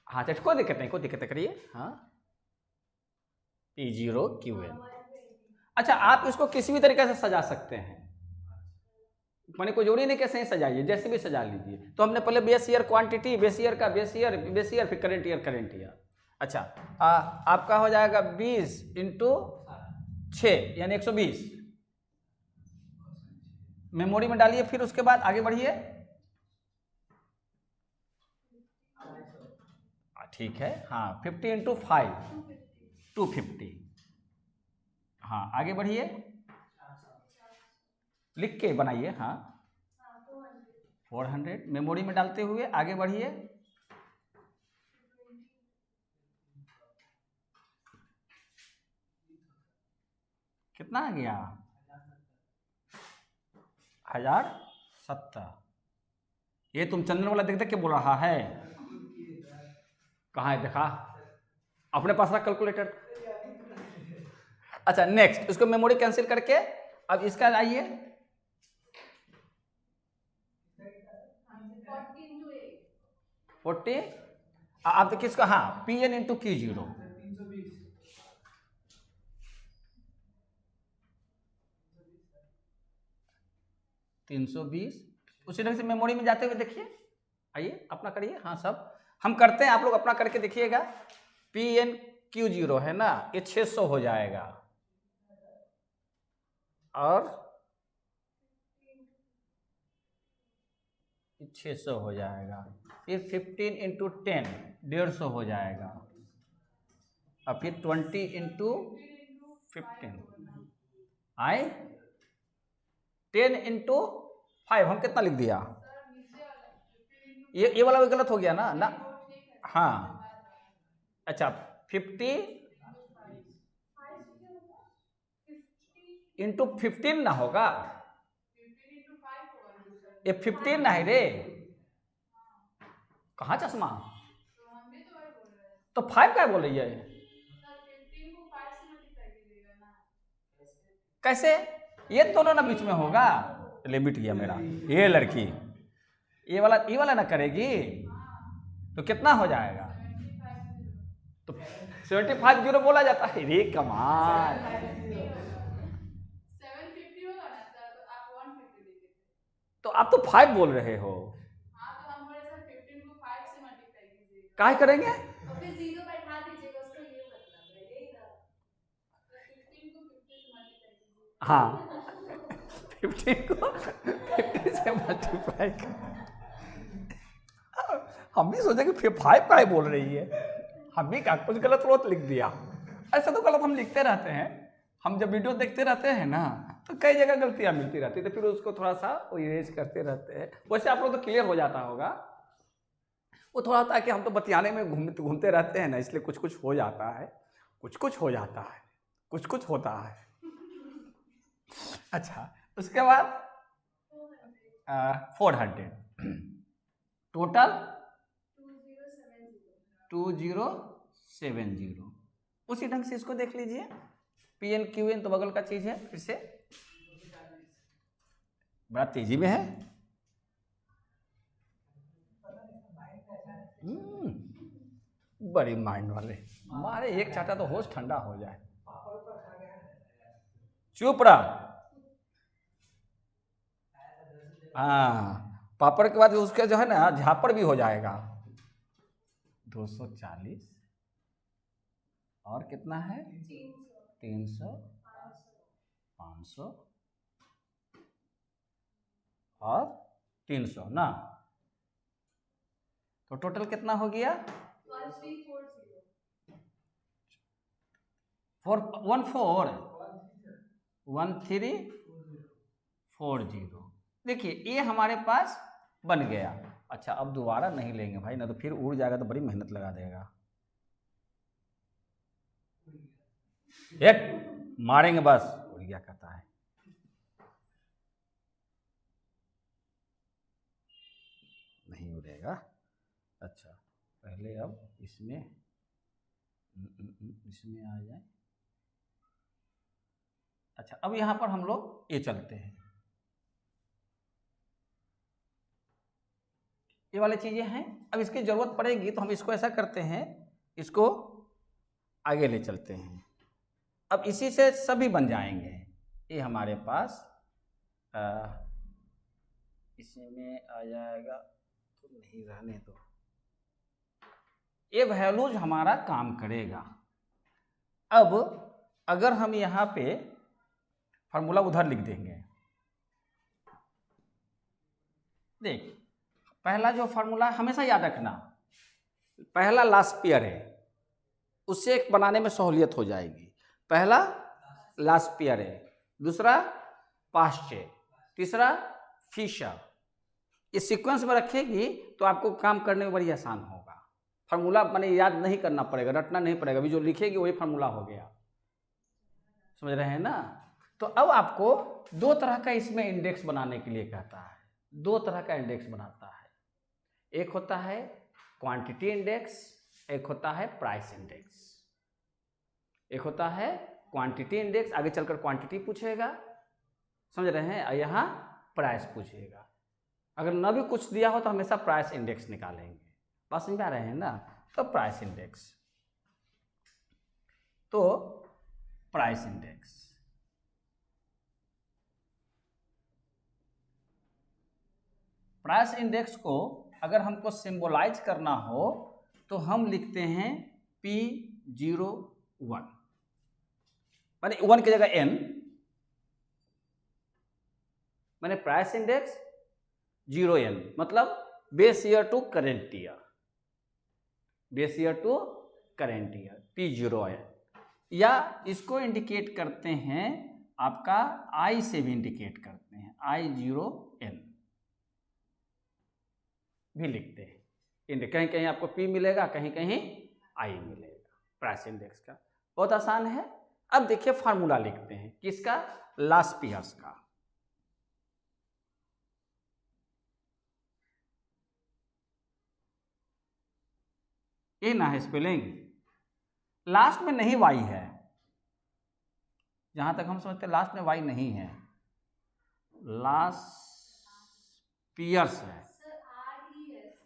हाँ, कोई दिक्कत नहीं, कोई दिक्कत नहीं, करिए, हाँ, P0QN। अच्छा, आप इसको किसी भी तरीके से सजा सकते हैं, मैंने कोई जोड़ी नहीं, कैसे ही सजाइए, जैसे भी सजा लीजिए। तो हमने पहले base year quantity, base year का बेस ईयर, फिर करंट ईयर। अच्छा, आपका हो जाएगा 20 × 6 यानी 120, मेमोरी में डालिए, फिर उसके बाद आगे बढ़िए, ठीक है, हाँ, 50 × 5 250, हाँ, आगे बढ़िए, लिख के बनाइए, हाँ, 400 मेमोरी में डालते हुए आगे बढ़िए, कितना आ गया, 1070। ये तुम चंदन वाला देख देख के बोल रहा है, कहाँ है देखा, अपने पास रख कैलकुलेटर। अच्छा, नेक्स्ट, इसको मेमोरी कैंसिल करके अब इसका आइए, 40, आप देखिए इसका, हाँ, PN × Q0, 320, उसी ढंग से मेमोरी में जाते हुए देखिए, आइए अपना करिए, हाँ, सब हम करते हैं, आप लोग अपना करके देखिएगा। PN Q0 है ना, ये 600 हो जाएगा, और 600 हो जाएगा, फिर 15 × 10 150 हो जाएगा, और फिर 20 × 15 आए, 10 × 5 हम कितना लिख दिया, ये वाला भी गलत हो गया ना, हाँ, अच्छा, 50 × 15 ना होगा, ये 15 ना है रे, कहाँ चश्मा, तो 5 क्या बोल रही है, कैसे, ये दोनों ना बीच में होगा, लिमिट गया मेरा, ये लड़की ये वाला ना करेगी, तो कितना हो जाएगा, तो 75 बोला जाता है रे, कमाल, 750 होगा ना सर, तो आप 150 लिखे, तो आप तो 5 बोल रहे हो, हाँ, तो हम बोले सर 15 को 5 से मल्टीप्लाई कीजिएगा, काहे करेंगे, और फिर 0 बैठा दीजिएगा, उसका ये मतलब है, यही था, तो 15 को 50 से मल्टीप्लाई कीजिएगा, हाँ, 15 को 50 से मल्टीप्लाई, हम भी सोचे कि 5 का बोल रही है, हम भी क्या कुछ गलत लिख दिया। ऐसा तो गलत हम लिखते रहते हैं, हम जब वीडियो देखते रहते हैं ना, तो कई जगह गलतियां मिलती रहती है, तो फिर उसको थोड़ा सा इरेज करते रहते हैं। वैसे आप लोग तो क्लियर हो जाता होगा, वो थोड़ा सा कि हम तो बतियाने में घूमते रहते हैं ना, इसलिए कुछ हो जाता है, कुछ हो जाता है। कुछ कुछ होता है। अच्छा, उसके बाद 400 टोटल 2070। उसी ढंग से इसको देख लीजिए, पी एन क्यू एन तो बगल का चीज है, फिर से बड़ा तेजी में है। बड़ी माइंड वाले, मारे एक चाटा तो होश ठंडा हो जाए। चुप रहा। हाँ, पापड़ के बाद उसके जो है ना झापड़ भी हो जाएगा। 240 और कितना है? 300, 500 और 300 ना, तो टोटल कितना हो गया? 1340। देखिए ये हमारे पास बन गया। अच्छा, अब दोबारा नहीं लेंगे भाई, ना तो फिर उड़ जाएगा तो बड़ी मेहनत लगा देगा। एक मारेंगे बस, उड़ गया कहता है। नहीं उड़ेगा। अच्छा, पहले अब इसमें आ जाए। अच्छा, अब यहां पर हम लोग ये चलते हैं, ये वाली चीजें हैं। अब इसकी जरूरत पड़ेगी तो हम इसको ऐसा करते हैं, इसको आगे ले चलते हैं। अब इसी से सभी बन जाएंगे। ये हमारे पास इसी में आ जाएगा, तो नहीं रहने दो, ये वैल्यूज हमारा काम करेगा। अब अगर हम यहाँ पे फार्मूला उधर लिख देंगे, देख पहला जो फार्मूला हमेशा याद रखना, पहला लास्ट पेयर है, उससे एक बनाने में सहूलियत हो जाएगी। पहला लास्ट पेयर है, दूसरा पास्ट है, तीसरा फ्यूचर। इस सीक्वेंस में रखेगी तो आपको काम करने में बड़ी आसान होगा। फार्मूला मैंने याद नहीं करना पड़ेगा, रटना नहीं पड़ेगा, अभी जो लिखेगी वही फार्मूला हो गया। समझ रहे हैं ना? तो अब आपको दो तरह का इसमें इंडेक्स बनाने के लिए कहता है, दो तरह का इंडेक्स बनाता है। एक होता है क्वांटिटी इंडेक्स, एक होता है प्राइस इंडेक्स। एक होता है क्वांटिटी इंडेक्स, आगे चलकर क्वांटिटी पूछेगा, समझ रहे हैं, और यहाँ प्राइस पूछेगा। अगर न भी कुछ दिया हो तो हमेशा प्राइस इंडेक्स निकालेंगे। बात समझ आ रहे हैं ना? तो प्राइस इंडेक्स, तो प्राइस इंडेक्स, प्राइस इंडेक्स को अगर हमको सिंबलाइज करना हो तो हम लिखते हैं P01, माने 1 की जगह N, माने प्राइस इंडेक्स 0N, मतलब base year to current year, base year to current year P0N। या इसको इंडिकेट करते हैं आपका I से भी इंडिकेट करते हैं, I0N भी लिखते हैं। कहीं कहीं आपको P मिलेगा, कहीं कहीं I मिलेगा प्राइस इंडेक्स का। बहुत आसान है। अब देखिए फार्मूला लिखते हैं किसका? लास्ट पीयर्स का। ये ना है स्पेलिंग, लास्ट में नहीं वाई है, जहां तक हम समझते हैं लास्ट में वाई नहीं है, लास्ट पीयर्स है,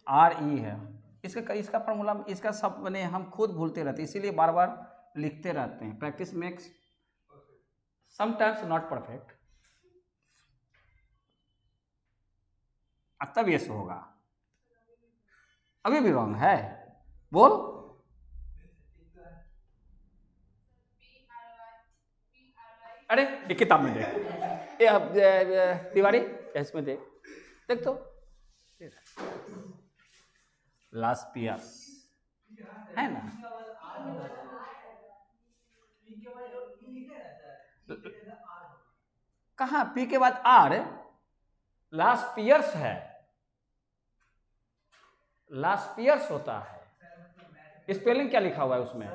RE है। इसका फार्मूला, इसका सब बने हम खुद भूलते रहते हैं, इसीलिए बार बार लिखते रहते हैं। Practice makes sometimes not perfect. तब ये होगा, अभी भी रॉन्ग है, बोल। अरे ये किताब में देख, तिवारी इसमें देख, देख तो लास्ट पीयर्स है ना, कहाँ P के बाद R, लास्ट पीयर्स है, लास्ट पीयर्स होता है। स्पेलिंग क्या लिखा हुआ है उसमें?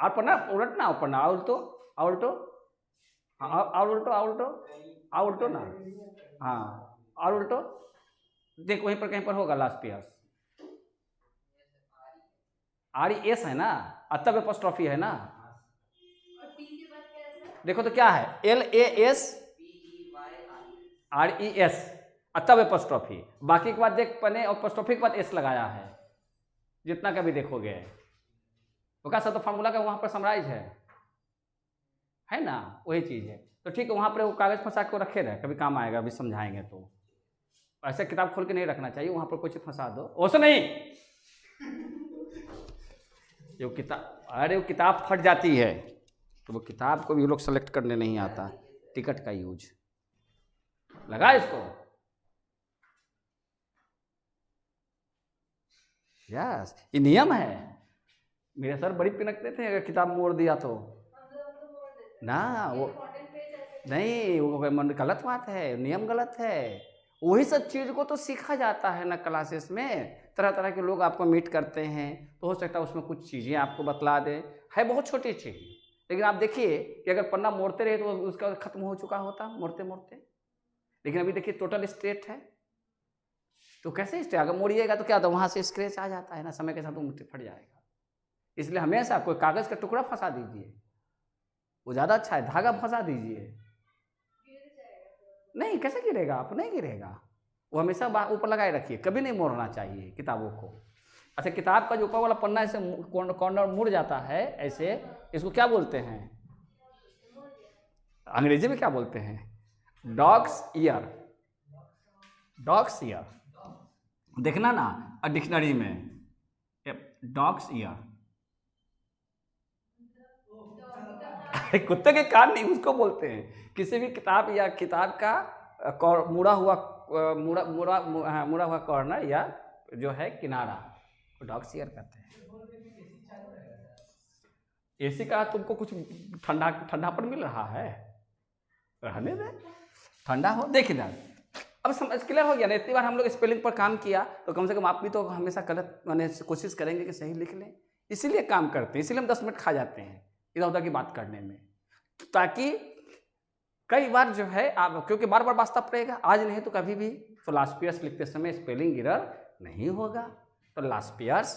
और पढ़ना, उलटना और पढ़ना, उल्टो उल्टो, और उल्टो और उल्टो ना, हाँ और उल्टो। देख वहीं पर कहीं पर होगा लास्ट पियर्स, RES है ना, तब एपोस्ट्रोफी है ना। और टी के बाद क्या है सर? देखो तो क्या है, LASRES तब एपोस्ट्रोफी, बाकी के बाद देख पने एपोस्ट्रोफी के बाद S लगाया है, जितना कभी देखोगे वो क्या सब तो फार्मूला का वहाँ पर समराइज है ना, वही चीज़ है। तो ठीक है, वहाँ पर वो कागज़ फंसा के रखे रहे, कभी काम आएगा, अभी समझाएंगे। तो ऐसे किताब खोल के नहीं रखना चाहिए, वहाँ पर कोई चीज़ फंसा दो, वैसे नहीं। जो किताब, अरे वो किताब फट जाती है, तो वो किताब को भी लोग सेलेक्ट करने नहीं आता, टिकट का यूज लगा इसको। यस, ये नियम है। मेरे सर बड़ी पिनकते थे अगर किताब मोड़ दिया तो ना, वो नहीं, वो गलत बात है, नियम गलत है। वही सब चीज़ को तो सीखा जाता है ना क्लासेस में, तरह तरह के लोग आपको मीट करते हैं, तो हो सकता है उसमें कुछ चीज़ें आपको बतला दे, है बहुत छोटी चीज़, लेकिन आप देखिए कि अगर पन्ना मोड़ते रहे तो उसका खत्म हो चुका होता मोड़ते मोड़ते। लेकिन अभी देखिए टोटल स्ट्रेट है, तो कैसे स्ट्रेट, अगर मोड़िएगा तो क्या होता है, वहाँ से स्क्रैच आ जाता है ना, समय के साथ वो फट जाएगा। इसलिए हमेशा कोई कागज़ का टुकड़ा फंसा दीजिए, वो ज़्यादा अच्छा है, धागा फंसा दीजिए। नहीं, कैसे गिरेगा, आप नहीं गिरेगा, वो हमेशा ऊपर लगाए रखिए, कभी नहीं मोड़ना चाहिए किताबों को। अच्छा, किताब का जो ऊपर वाला पन्ना ऐसे कॉर्नर मुड़ जाता है ऐसे, इसको क्या बोलते हैं, अंग्रेजी में क्या बोलते हैं, डॉग्स ईयर। डॉग्स ईयर देखना ना डिक्शनरी में, डॉग्स ईयर। कुत्ते के कान नहीं, उसको बोलते हैं। किसी भी किताब या किताब का मुड़ा हुआ मुड़ा हुआ कॉर्नर या जो है किनारा, डॉग्स ईयर कहते हैं। एसी का तुमको कुछ ठंडापन मिल रहा है, रहने दे, ठंडा हो। देखिए ना, अब समझ क्लियर हो गया ना। इतनी बार हम लोग स्पेलिंग पर काम किया, तो कम से कम आप भी तो हमेशा गलत मैंने कोशिश करेंगे कि सही लिख लें, इसीलिए काम करते हैं, इसीलिए हम 10 मिनट खा जाते हैं इधर उधर की बात करने में, ताकि कई बार जो है आप, क्योंकि बार बार वास्ता पड़ेगा, आज नहीं तो कभी भी, तो लास्ट पियर्स लिखते समय स्पेलिंग एरर नहीं होगा। तो लास्ट पियर्स,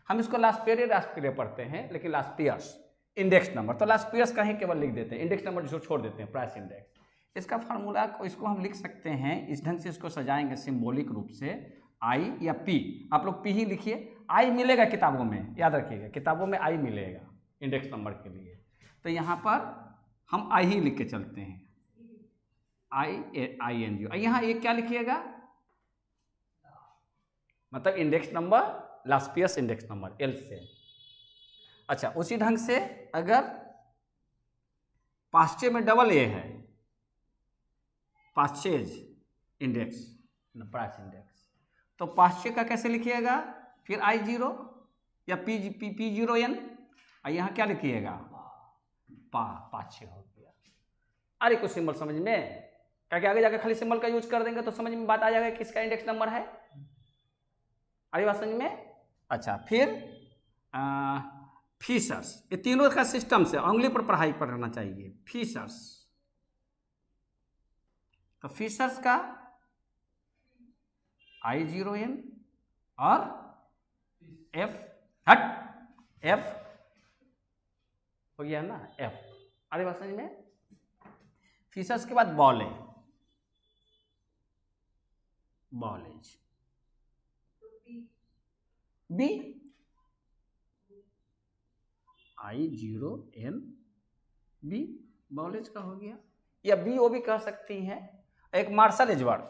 हम इसको लास्ट पीरियड पढ़ते हैं, लेकिन लास्ट पियर्स इंडेक्स नंबर, तो लास्ट पियर्स का ही केवल लिख देते हैं, इंडेक्स नंबर जो छोड़ देते हैं, प्राइस इंडेक्स। इसका फार्मूला को इसको हम लिख सकते हैं इस ढंग से, इसको सजाएंगे सिंबॉलिक रूप से, आई या पी, आप लोग पी ही लिखिए, आई मिलेगा किताबों में, याद रखिएगा किताबों में आई मिलेगा इंडेक्स नंबर के लिए। तो यहाँ पर हम आई ही लिख के चलते हैं, ING। यहाँ एक क्या लिखिएगा, मतलब index number, Laspeyres index number L से। अच्छा, उसी ढंग से अगर पाश्चे में डबल ए है, पाश्चेज इंडेक्स, प्राइस इंडेक्स, तो पाश्चे का कैसे लिखिएगा, फिर I0 या P0N, और यहाँ क्या लिखिएगा, पाश्चे हो गया। अरे कुछ सिंबल समझ में, क्या आगे जाकर खाली सिंबल का यूज कर देंगे तो समझ में बात आ जाएगा किसका इंडेक्स नंबर है। अरे बात समझ में। अच्छा, फिर फीचर्स, ये तीनों का सिस्टम से उंगली पर पढ़ाई पढ़ना चाहिए। फीचर्स, तो फीचर्स का I0N और F हो गया ना, F। अरे बात समझ में। फीचर्स के बाद बॉलेज, B, I0N B, बॉलेज का हो गया, या BO भी कह सकती हैं। एक मार्शल एजवर्थ,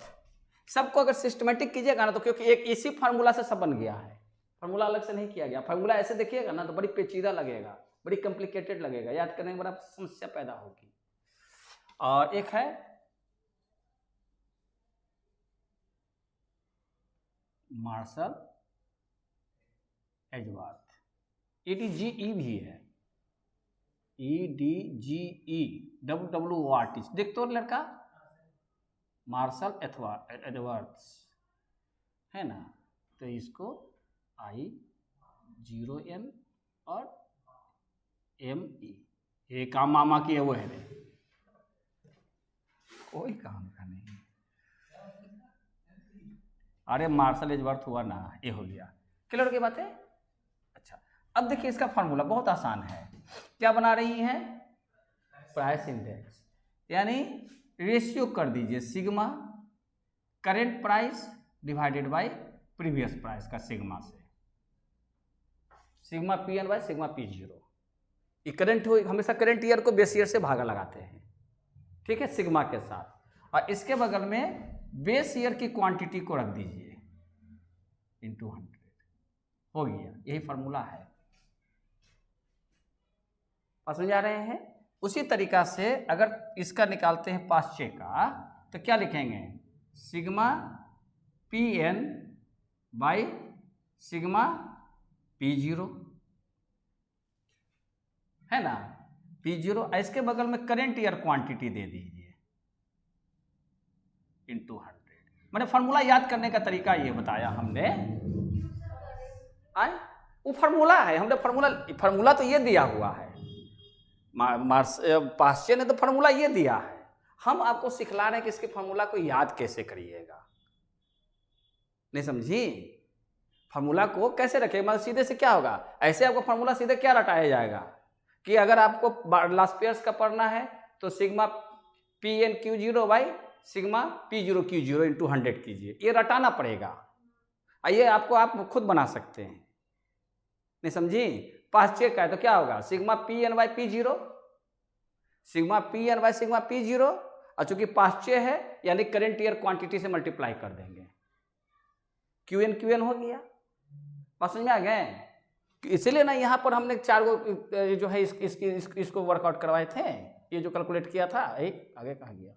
सबको अगर सिस्टमेटिक कीजिएगा ना, तो क्योंकि एक इसी फार्मूला से सब बन गया है, फार्मूला अलग से नहीं किया गया। फार्मूला ऐसे देखिएगा ना तो बड़ी पेचीदा लगेगा, बड़ी कॉम्प्लिकेटेड लगेगा, याद करने में बड़ा समस्या पैदा होगी। और एक है मार्शल एजवर्थ, EDGE भी है, EDGE WWORT, देख तो लड़का, मार्शल एजवर्थ है ना, तो इसको I0N और ME, ये काम मामा की है वो है रे, कोई काम का नहीं। अरे मार्शल एजवर्थ हुआ ना, ये हो गया। क्लियर की बात है। अच्छा, अब देखिए इसका फॉर्मूला बहुत आसान है। क्या बना रही हैं? प्राइस इंडेक्स, यानी रेशियो कर दीजिए sigma current price divided by previous price का सिग्मा से, sigma PN by sigma P0। ये करंट हो, हमेशा करंट ईयर को बेस ईयर से भागा लगाते हैं, ठीक है, सिग्मा के साथ। और इसके बगल में बेस ईयर की क्वांटिटी को रख दीजिए इंटू 100, हो गया। यही फॉर्मूला है। समझ आ रहे हैं? उसी तरीका से अगर इसका निकालते हैं पाश्चे का, तो क्या लिखेंगे? Sigma PN by sigma P0, है ना, P0। इसके बगल में करेंट ईयर क्वांटिटी दे दीजिए इंटू 100। मैंने फॉर्मूला याद करने का तरीका ये बताया हमने। आए वो फॉर्मूला है, हमने फॉर्मूला तो ये दिया हुआ है, पाश्चे ने तो फॉर्मूला ये दिया है। हम आपको सिखला रहे हैं कि इसके फॉर्मूला को याद कैसे करिएगा। नहीं समझी? फॉर्मूला को कैसे रखें, मतलब सीधे से क्या होगा, ऐसे आपको फॉर्मूला सीधे क्या रटाया जाएगा कि अगर आपको लास्पियर्स का पढ़ना है तो sigma PN Q0 by sigma P0 Q0 into 100 कीजिए, ये रटाना पड़ेगा। आइए आपको आप खुद बना सकते हैं। नहीं समझी? पाश्चे का है तो क्या होगा? Sigma PN by P0, sigma PN by sigma P0, और चूंकि पाश्चे है यानी करंट ईयर क्वांटिटी से मल्टीप्लाई कर देंगे, QN हो गया। बात समझ में आ गए? इसीलिए ना यहाँ पर हमने 4 गो जो है इसको वर्कआउट करवाए थे, ये जो कैलकुलेट किया था। एक आगे कहाँ गया?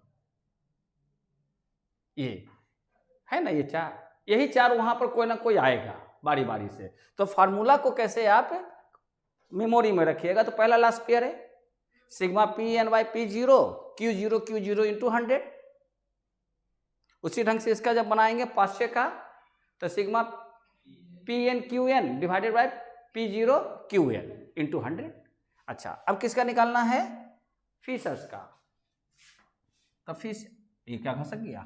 ये है ना, ये 4, यही 4 वहाँ पर कोई ना कोई आएगा बारी बारी से। तो फार्मूला को कैसे आप मेमोरी में रखिएगा, तो पहला लास्ट पेयर है sigma PN by P0 Q0 into 100। उसी ढंग से इसका जब बनाएंगे पाश्चे का, तो sigma PN QN divided by P0 QN into 100। अच्छा, अब किसका निकालना है? फिशर्स का। तो फिश, ये क्या घसक गया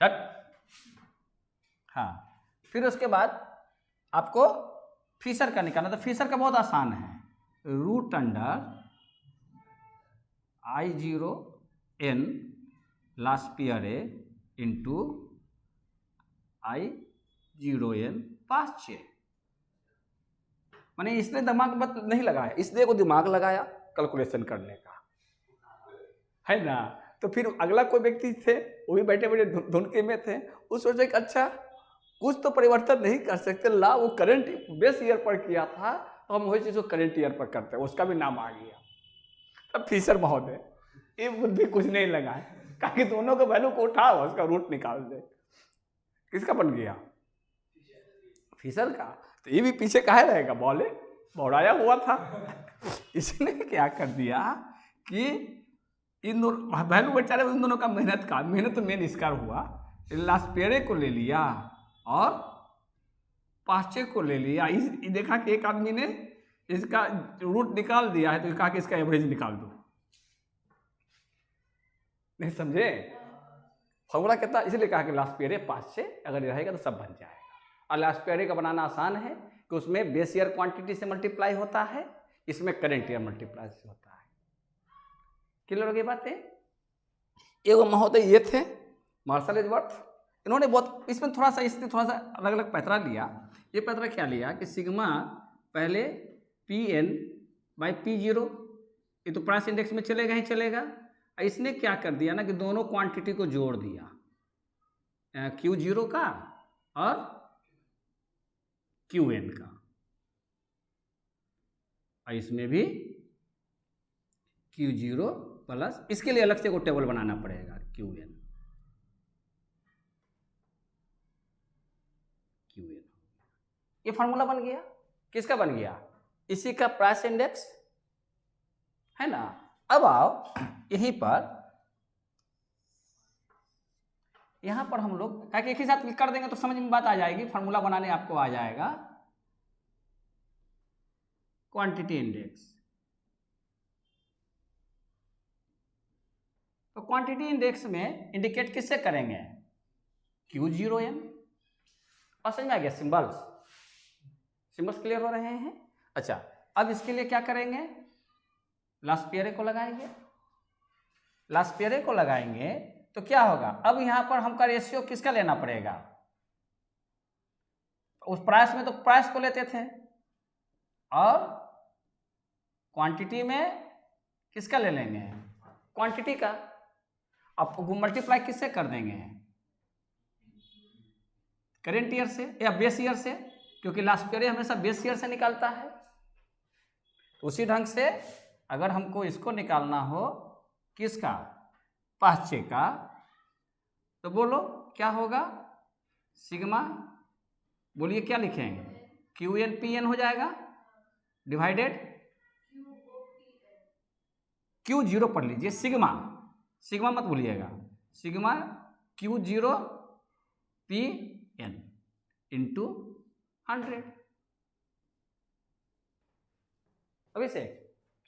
चट। हाँ, फिर उसके बाद आपको फिशर का निकालना। तो फिशर का बहुत आसान है, root under I0N Laspeyres into I0N Paasche. मैंने इसने दिमाग नहीं लगाया, इसलिए को दिमाग लगाया कैलकुलेशन करने का, है ना। तो फिर अगला कोई व्यक्ति थे, वो भी बैठे बैठे धुनके में थे, वो सोचे कि अच्छा कुछ तो परिवर्तन नहीं कर सकते, ला वो करंट बेस ईयर पर किया था तो हम वही चीज़ को करंट ईयर पर करते हैं, उसका भी नाम आ गया। तब फिशर महोदय ये बुद्धि कुछ नहीं लगाए, कहा कि दोनों के वैल्यू को उठाओ, उसका रूट निकाल दे। किसका बन गया? फिशर का। तो ये भी पीछे काहे रहेगा, बॉले बौड़ाया हुआ था। इसने क्या कर दिया कि इन दोनों वैल्यू बेचारे, उन दोनों का मेहनत मेन इसका हुआ। लास्ट पेरे को ले लिया और पाश्चे को ले लिया। इस देखा कि एक आदमी ने इसका रूट निकाल दिया है, तो कहा कि इसका एवरेज निकाल दो। नहीं समझे? फॉर्मूला कितना, इसलिए कहा कि लास्ट पेरे पाश्चे अगर ये रहेगा तो सब बन जाएगा। और लास्ट पेरे का बनाना आसान है कि उसमें बेस ईयर क्वांटिटी से मल्टीप्लाई होता है, इसमें करंट ईयर मल्टीप्लाई से होता है। क्लियर हो गई बातें? एगो महोदय ये थे मार्शल एजवर्थ, इन्होंने बहुत इसमें थोड़ा सा अलग अलग पैतरा लिया। ये पैतरा क्या लिया कि सिग्मा पहले PN बाई P0, ये तो प्राइस इंडेक्स में चलेगा ही चलेगा। इसने क्या कर दिया ना कि दोनों क्वांटिटी को जोड़ दिया, Q0 का और QN का, और इसमें भी Q0 प्लस, इसके लिए अलग से को टेबल बनाना पड़ेगा, QN। ये फार्मूला बन गया। किसका बन गया? इसी का प्राइस इंडेक्स, है ना। अब आओ यहीं पर, यहां पर हम लोग क्या एक ही साथ कर देंगे तो समझ में बात आ जाएगी, फार्मूला बनाने आपको आ जाएगा। Quantity index. तो क्वांटिटी इंडेक्स में इंडिकेट किससे करेंगे? Q0n। और समझ में आ गया? सिंबल्स क्लियर हो रहे हैं? अच्छा, अब इसके लिए क्या करेंगे? लास्पियरे को लगाएंगे। लास्पियरे को लगाएंगे तो क्या होगा? अब यहां पर हमका रेशियो किसका लेना पड़ेगा? उस प्राइस में तो प्राइस को लेते थे, और क्वांटिटी में किसका ले लेंगे? क्वांटिटी का। अब मल्टीप्लाई किससे कर देंगे? करेंट ईयर से या बेस ईयर से, क्योंकि लास्ट पीरियड हमेशा बेस ईयर से निकालता है। तो उसी ढंग से अगर हमको इसको निकालना हो, किसका? पाश्चे का, तो बोलो क्या होगा? सिग्मा, बोलिए क्या लिखेंगे? QN हो जाएगा, डिवाइडेड Q0 पढ़ लीजिए, सिग्मा मत भूलिएगा, सिग्मा Q0 PN इंटू 100। अभी से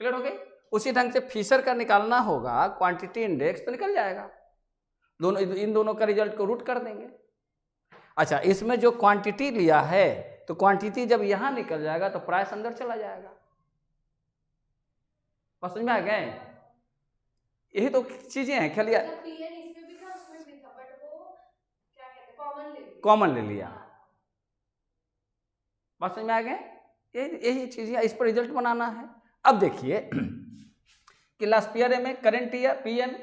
क्लियर हो गई? उसी ढंग से फिशर का निकालना होगा क्वांटिटी इंडेक्स, तो निकल जाएगा। दोनों, इन दोनों का रिजल्ट को रूट कर देंगे। अच्छा, इसमें जो क्वांटिटी लिया है, तो क्वांटिटी जब यहां निकल जाएगा तो प्राइस अंदर चला जाएगा। समझ में आ गए? यही तो चीजें हैं। खेलिए, कॉमन ले लिया। बात समझ में आ गए? यही चीज है, इस पर रिजल्ट बनाना है। अब देखिए कि लास्ट पीरियड में करंट ईयर PN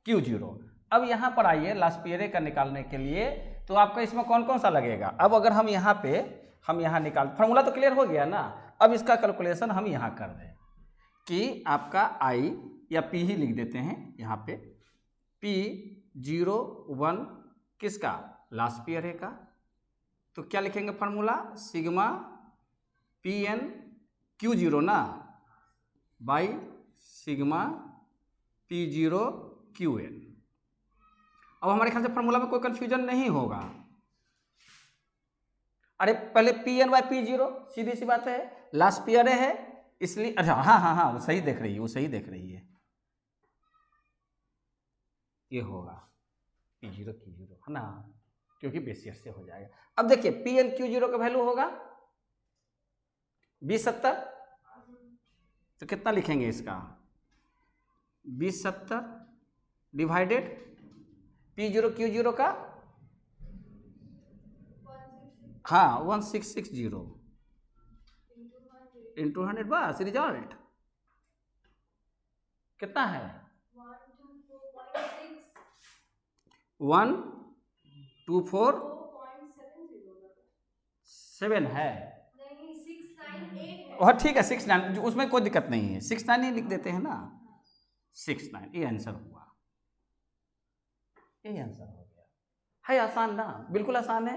Q0। अब यहां पर आइए, लास्ट पीरियड का निकालने के लिए तो आपका इसमें कौन कौन सा लगेगा? अब अगर हम यहाँ निकाल, फॉर्मूला तो क्लियर हो गया ना। अब इसका कैलकुलेशन हम यहाँ कर दें कि आपका I या P ही लिख देते हैं यहाँ पे, P01 किसका? लास्ट पीरियड का। तो क्या लिखेंगे फॉर्मूला? सिग्मा PN Q0 ना, बाई सिग्मा P0 QN। अब हमारे ख्याल से फॉर्मूला में कोई कंफ्यूजन नहीं होगा। अरे पहले PN बाई P0, सीधी सी बात है, लास्ट पीरियड है इसलिए। अच्छा, हाँ, वो सही देख रही है, ये होगा P0 Q0 है ना, क्योंकि बेसियर से हो जाएगा। अब देखिए PN Q0 का वैल्यू होगा 2070। तो कितना लिखेंगे इसका? 2070 डिवाइडेड P0 Q0 का, हाँ 1660 इंटू 100, बस रिजल्ट कितना है? 124.7 है। और ठीक है 69, उसमें कोई दिक्कत नहीं है, 69 ही लिख देते हैं ना, 69। ये आंसर हुआ, यही आंसर हो गया। है आसान ना? बिल्कुल आसान है।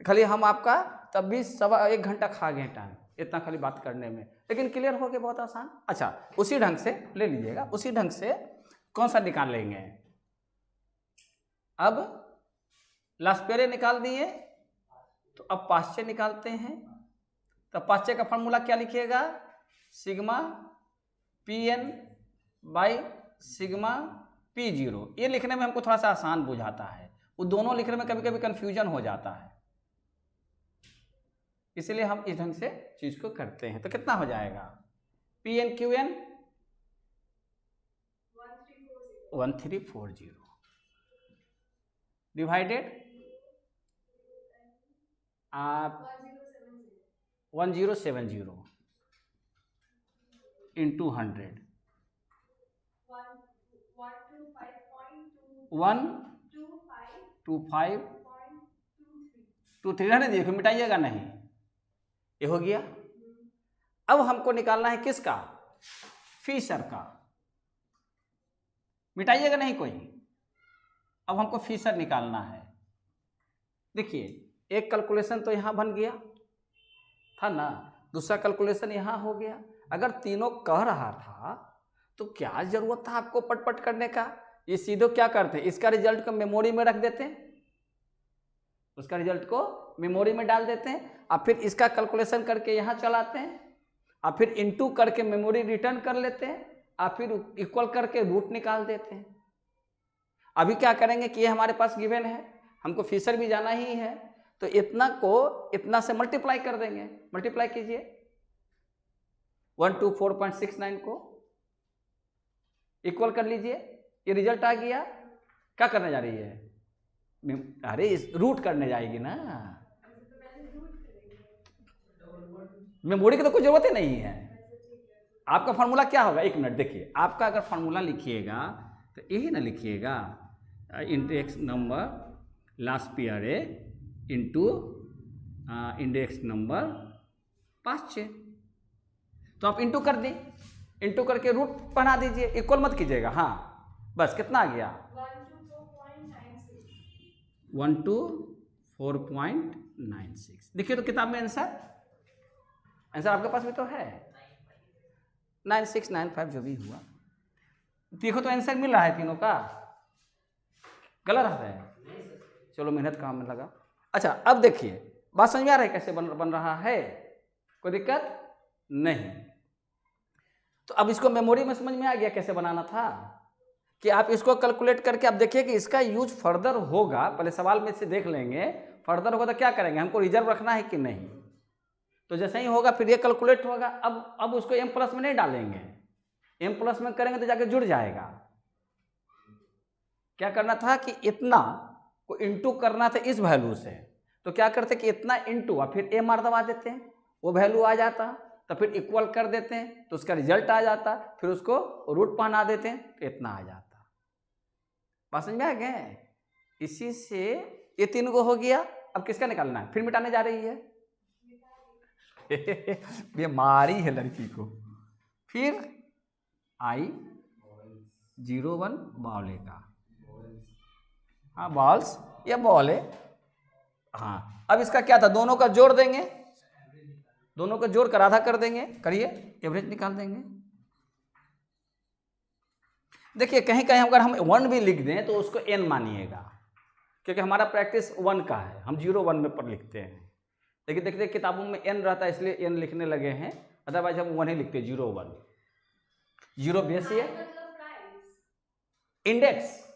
खाली हम आपका तब भी 1.25 घंटा खा गए टाइम, इतना खाली बात करने में, लेकिन क्लियर हो गया, बहुत आसान। अच्छा, उसी ढंग से ले लीजिएगा, उसी ढंग से कौन सा निकाल लेंगे? अब लास्ट पीरियड निकाल दिए, तो अब पाश्चे निकालते हैं। तो पाश्चे का फॉर्मूला क्या लिखिएगा? Sigma PN by sigma P0। ये लिखने में हमको थोड़ा सा आसान बुझाता है, वो दोनों लिखने में कभी कभी कंफ्यूजन हो जाता है, इसलिए हम इस ढंग से चीज को करते हैं। तो कितना हो जाएगा? PN QN 1340 डिवाइडेड 1070 इंटू 100, 12523 रहने देखो, मिटाइएगा नहीं, ये हो गया। अब हमको निकालना है किसका? फिशर का। मिटाइएगा नहीं कोई। अब हमको फिशर निकालना है। देखिए एक कैलकुलेशन तो यहां बन गया था ना, दूसरा कैलकुलेशन यहां हो गया। अगर तीनों कह रहा था तो क्या जरूरत था आपको पटपट करने का? ये सीधे क्या करते हैं, इसका रिजल्ट को मेमोरी में रख देते हैं, उसका रिजल्ट को मेमोरी में डाल देते हैं, और फिर इसका कैलकुलेशन करके यहां चलाते हैं, और फिर इनटू करके मेमोरी रिटर्न कर लेते हैं और फिर इक्वल करके रूट निकाल देते हैं। अभी क्या करेंगे कि ये हमारे पास गिवन है, हमको फीचर भी जाना ही है, तो इतना को इतना से मल्टीप्लाई कर देंगे। मल्टीप्लाई कीजिए 124.69 को इक्वल कर लीजिए, ये रिजल्ट आ गया। क्या करने जा रही है? अरे रूट करने जाएगी ना, मेमोरी की तो कोई जरूरत ही नहीं है। आपका फॉर्मूला क्या होगा? एक मिनट देखिए, आपका अगर फॉर्मूला लिखिएगा तो यही ना लिखिएगा, index number last pair A into index number 5 तो आप इंटू कर दें, इंटू करके रूट बना दीजिए, इक्वल मत कीजिएगा। हाँ बस कितना आ गया? 124.96। देखिए तो किताब में आंसर आपके पास भी तो है, 9695 जो भी हुआ। देखो तो आंसर मिल रहा है तीनों का, गलत है? चलो मेहनत काम में लगा। अच्छा अब देखिए बात समझ में आ रहा है कैसे बन रहा है? कोई दिक्कत नहीं। तो अब इसको मेमोरी में समझ में आ गया कैसे बनाना था, कि आप इसको कैलकुलेट करके आप देखिए कि इसका यूज फर्दर होगा। पहले सवाल में से देख लेंगे, फर्दर होगा तो क्या करेंगे, हमको रिजर्व रखना है कि नहीं। तो जैसे ही होगा फिर ये कैलकुलेट होगा। अब उसको m प्लस में नहीं डालेंगे, m प्लस में करेंगे तो जाके जुड़ जाएगा। क्या करना था कि इतना को इंटू करना था इस वैल्यू से, तो क्या करते कि इतना इंटू और फिर a मार दबा देते हैं, वो वैल्यू आ जाता, तो फिर इक्वल कर देते हैं तो उसका रिजल्ट आ जाता, फिर उसको रूट पहना देते हैं तो इतना आ जाता। बात समझ में आ गए? इसी से ये 3 को हो गया। अब किसका निकालना है? फिर मिटाने जा रही है ये मारी है लड़की को। फिर I01 बॉल का, हाँ बॉल्स या बॉल है। हाँ अब इसका क्या था, दोनों का जोड़ देंगे, दोनों का जोड़ कर आधा कर देंगे, करिए एवरेज निकाल देंगे। देखिए कहीं कहीं अगर हम 1 भी लिख दें तो उसको n मानिएगा, क्योंकि हमारा प्रैक्टिस 1 का है, हम 0 1 में पर लिखते हैं। लेकिन देखते किताबों में n रहता है इसलिए n लिखने लगे हैं, अदरवाइज हम 1 ही लिखते हैं, 0 1। 0 बेस है इंडेक्स।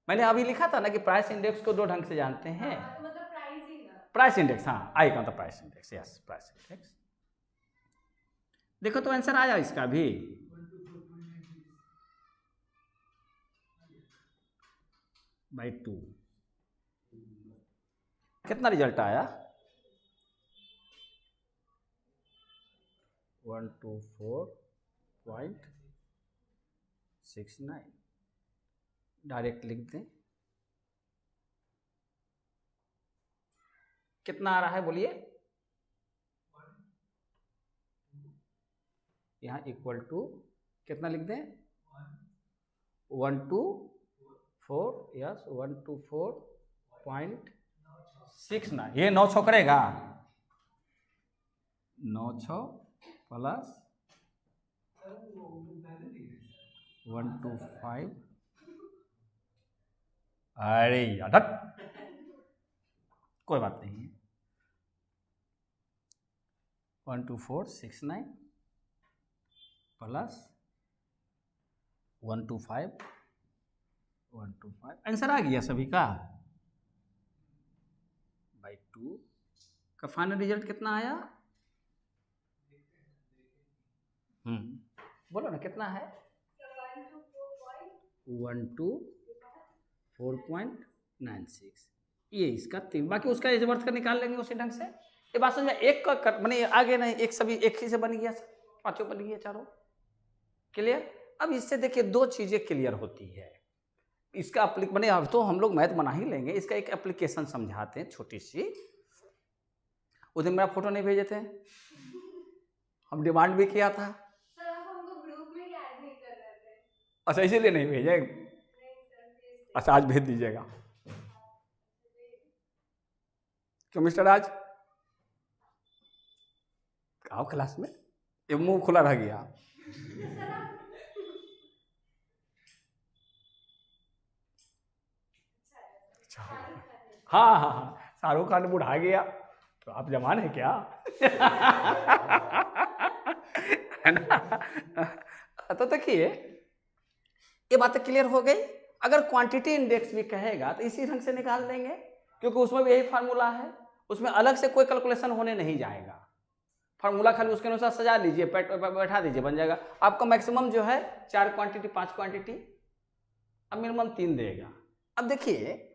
मैंने अभी लिखा था ना कि प्राइस इंडेक्स को 2 ढंग से जानते हैं। प्राइस इंडेक्स, हाँ आई का price index, yes price index. देखो तो आंसर आया इसका भी, बाई 2। कितना रिजल्ट आया? 124.69। डायरेक्ट लिख दें, कितना आ रहा है बोलिए? यहाँ इक्वल टू कितना लिख दें? 124, यस 124.69। ये 9 6 करेगा, 9 6 प्लस 125। अरे यार कोई बात नहीं है। 12469 प्लस 125 आंसर आ गया सभी का, बाई 2 का फाइनल रिजल्ट कितना आया? बोलो ना कितना है? 124.96। ये इसका 3, बाकी उसका इस वर्थ का निकाल लेंगे उसी ढंग से। ये बात समझ में? एक का मैंने आगे नहीं, एक सभी एक ही से बन गया, पांचों बन गया, चारों क्लियर। अब इससे देखिए 2 चीजें क्लियर होती है। इसका मैंने अब तो हम लोग मैथ बना ही लेंगे, इसका एक एप्लीकेशन समझाते हैं छोटी सी। उस दिन मेरा फोटो नहीं भेजे थे, हम डिमांड भी किया था। सर आप हमको ग्रुप में ऐड नहीं कर रहे थे। अच्छा इसीलिए नहीं भेजे? अच्छा आज भेज दीजिएगा। क्यों मिस्टर राज, आओ क्लास में, ये मुंह खुला रह गया। हाँ हाँ हाँ, शाहरुख खान बुढ़ा गया तो आप जवान है क्या? है ना। तो देखिए ये बातें क्लियर हो गई। अगर क्वांटिटी इंडेक्स भी कहेगा तो इसी ढंग से निकाल देंगे, क्योंकि उसमें भी यही फार्मूला है, उसमें अलग से कोई कैलकुलेशन होने नहीं जाएगा। फार्मूला खाली उसके अनुसार सजा लीजिए, बैठा दीजिए, बन जाएगा। आपका मैक्सिमम जो है 4 क्वांटिटी 5 क्वांटिटी, अब मिनिमम 3 देगा। अब देखिए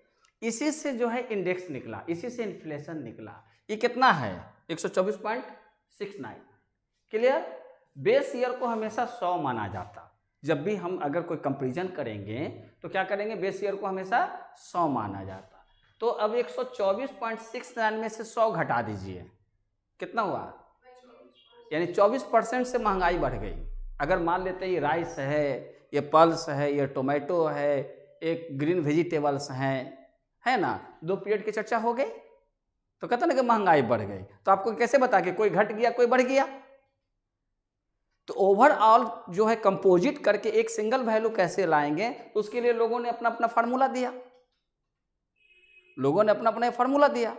इसी से जो है इंडेक्स निकला, इसी से इन्फ्लेशन निकला। ये कितना है 124.69। क्लियर। बेस ईयर को हमेशा 100 माना जाता। जब भी हम अगर कोई कंपैरिजन करेंगे तो क्या करेंगे, बेस ईयर को हमेशा 100 माना जाता। तो अब 124.69 में से 100 घटा दीजिए, कितना हुआ, यानी 24% से महंगाई बढ़ गई। अगर मान लेते ये राइस है, ये पल्स है, ये टोमेटो है, एक ग्रीन वेजिटेबल्स हैं, है ना, 2 पीरियड की चर्चा हो गई, तो कहते ना कि महंगाई बढ़ गई। तो आपको कैसे बता कि कोई घट गया कोई बढ़ गया। तो ओवरऑल जो है कंपोजिट करके एक सिंगल वैल्यू कैसे लाएंगे, तो उसके लिए लोगों ने अपना अपना फार्मूला दिया, लोगों ने अपना अपना फार्मूला दिया।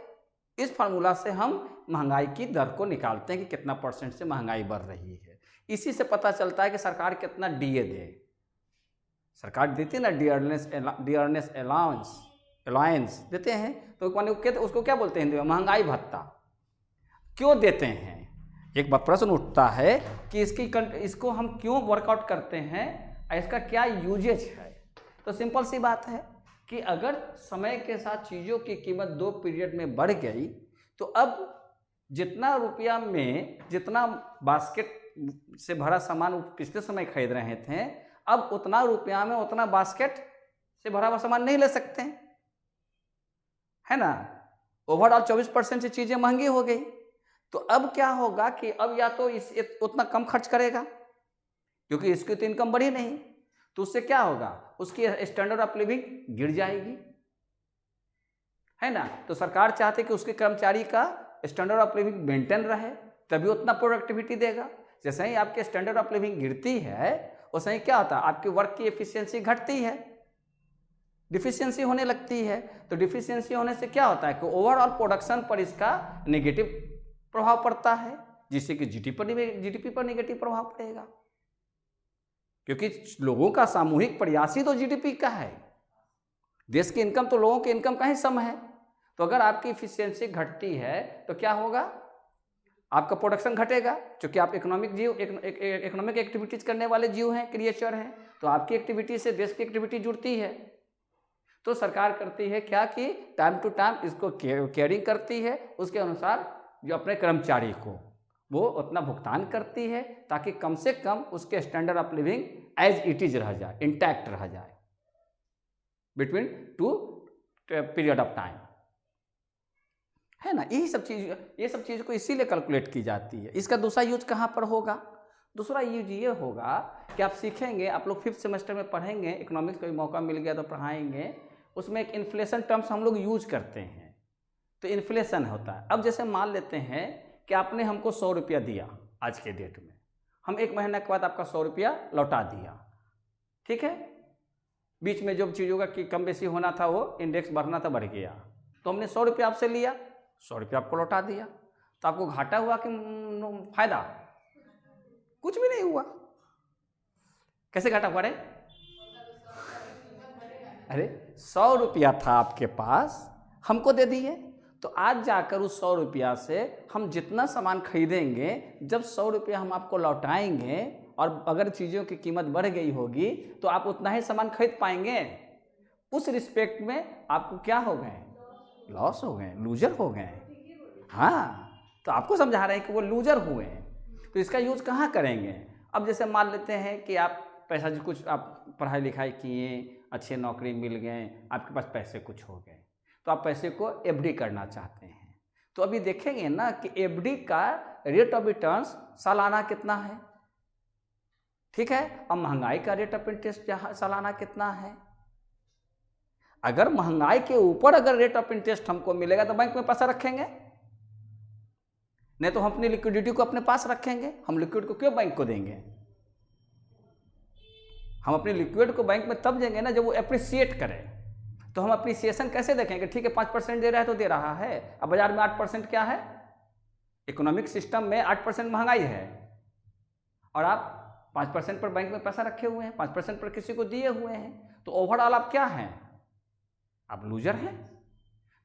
इस फार्मूला से हम महंगाई की दर को निकालते हैं कि कितना % से महंगाई बढ़ रही है। इसी से पता चलता है कि सरकार कितना डीए दे। सरकार देती है ना डियरनेस अलाउंस देते हैं, तो उसको क्या बोलते हैं हिंदी में, महंगाई भत्ता। क्यों देते हैं, एक बार प्रश्न उठता है कि इसको हम क्यों वर्कआउट करते हैं, इसका क्या यूजेज है। तो सिंपल सी बात है कि अगर समय के साथ चीज़ों की कीमत 2 पीरियड में बढ़ गई, तो अब जितना रुपया में जितना बास्केट से भरा सामान पिछले समय खरीद रहे थे, अब उतना रुपया में उतना बास्केट से भरा हुआ सामान नहीं ले सकते, है ना। ओवरऑल 24% से चीज़ें महंगी हो गई। तो अब क्या होगा कि अब या तो उतना कम खर्च करेगा, क्योंकि इसकी तो इनकम बढ़ी नहीं, तो उससे क्या होगा, उसकी स्टैंडर्ड ऑफ लिविंग गिर जाएगी, है ना। तो सरकार चाहती है कि उसके कर्मचारी का स्टैंडर्ड ऑफ लिविंग मेंटेन रहे, तभी उतना प्रोडक्टिविटी देगा। जैसे ही आपके स्टैंडर्ड ऑफ लिविंग गिरती है, वैसे ही क्या होता है, आपकी वर्क की एफिशिएंसी घटती है, डिफिशियंसी होने लगती है। तो डिफिशियंसी होने से क्या होता है कि ओवरऑल प्रोडक्शन पर इसका नेगेटिव प्रभाव पड़ता है, जिससे कि जीडीपी पर नेगेटिव प्रभाव पड़ेगा, क्योंकि लोगों का सामूहिक प्रयास ही तो जीडीपी का है। देश की इनकम तो लोगों की इनकम का ही सम है। तो अगर आपकी इफिशियंसी घटती है तो क्या होगा, आपका प्रोडक्शन घटेगा, क्योंकि आप इकोनॉमिक एक्टिविटीज करने वाले जीव हैं, क्रिएचर हैं, तो आपकी एक्टिविटी से देश की एक्टिविटी जुड़ती है। तो सरकार करती है क्या कि टाइम टू टाइम इसको केयरिंग करती है, उसके अनुसार जो अपने कर्मचारी को वो उतना भुगतान करती है, ताकि कम से कम उसके standard of living as it is रह जाए, इंटैक्ट रह जाए बिटवीन 2 पीरियड ऑफ टाइम, है ना। ये सब चीज़ को इसीलिए कैलकुलेट की जाती है। इसका दूसरा यूज कहाँ पर होगा, दूसरा यूज ये होगा कि आप सीखेंगे, आप लोग 5th सेमेस्टर में पढ़ेंगे, इकोनॉमिक्स का मौका मिल गया तो पढ़ाएंगे, उसमें एक इन्फ्लेशन टर्म्स हम लोग यूज करते हैं। तो इन्फ्लेशन होता है, अब जैसे मान लेते हैं कि आपने हमको 100 रुपया दिया आज के डेट में, हम 1 महीने के बाद आपका 100 रुपया लौटा दिया, ठीक है। बीच में जो चीज़ों का कम बेसी होना था, वो इंडेक्स बढ़ना था, बढ़ गया, तो हमने 100 रुपया आपसे लिया, 100 रुपया आपको लौटा दिया। तो आपको घाटा हुआ कि फायदा, कुछ भी नहीं हुआ। कैसे घाटा हुआ रे, अरे 100 रुपया था आपके पास, हमको दे दिए, तो आज जाकर उस 100 रुपया से हम जितना सामान खरीदेंगे, जब 100 रुपया हम आपको लौटाएंगे, और अगर चीज़ों की कीमत बढ़ गई होगी तो आप उतना ही सामान खरीद पाएंगे। उस रिस्पेक्ट में आपको क्या हो गए, लॉस हो गए, लूजर हो गए। हाँ, तो आपको समझा रहे हैं कि वो लूजर हुए हैं। तो इसका यूज कहाँ करेंगे, अब जैसे मान लेते हैं कि आप पैसा जो कुछ आप पढ़ाई लिखाई किए, अच्छे नौकरी मिल गए, आपके पास पैसे कुछ हो गए, तो आप पैसे को एफडी करना चाहते हैं। तो अभी देखेंगे ना कि एफडी का रेट ऑफ रिटर्न्स सालाना कितना है, ठीक है। अब महंगाई का रेट ऑफ इंटरेस्ट सालाना कितना है। अगर महंगाई के ऊपर अगर रेट ऑफ इंटरेस्ट हमको मिलेगा तो बैंक में पैसा रखेंगे, नहीं तो हम अपनी लिक्विडिटी को अपने पास रखेंगे। हम लिक्विड को क्यों बैंक को देंगे, हम अपने लिक्विड को बैंक में तब देंगे ना जब वो एप्रिसिएट करे। तो हम अप्रिसिएशन कैसे देखेंगे, ठीक है 5% दे रहा है तो दे रहा है, अब बाजार में 8% क्या है, इकोनॉमिक सिस्टम में 8% महंगाई है, और आप 5% पर बैंक में पैसा रखे हुए हैं, 5% पर किसी को दिए हुए हैं, तो ओवरऑल आप क्या हैं? आप लूजर हैं।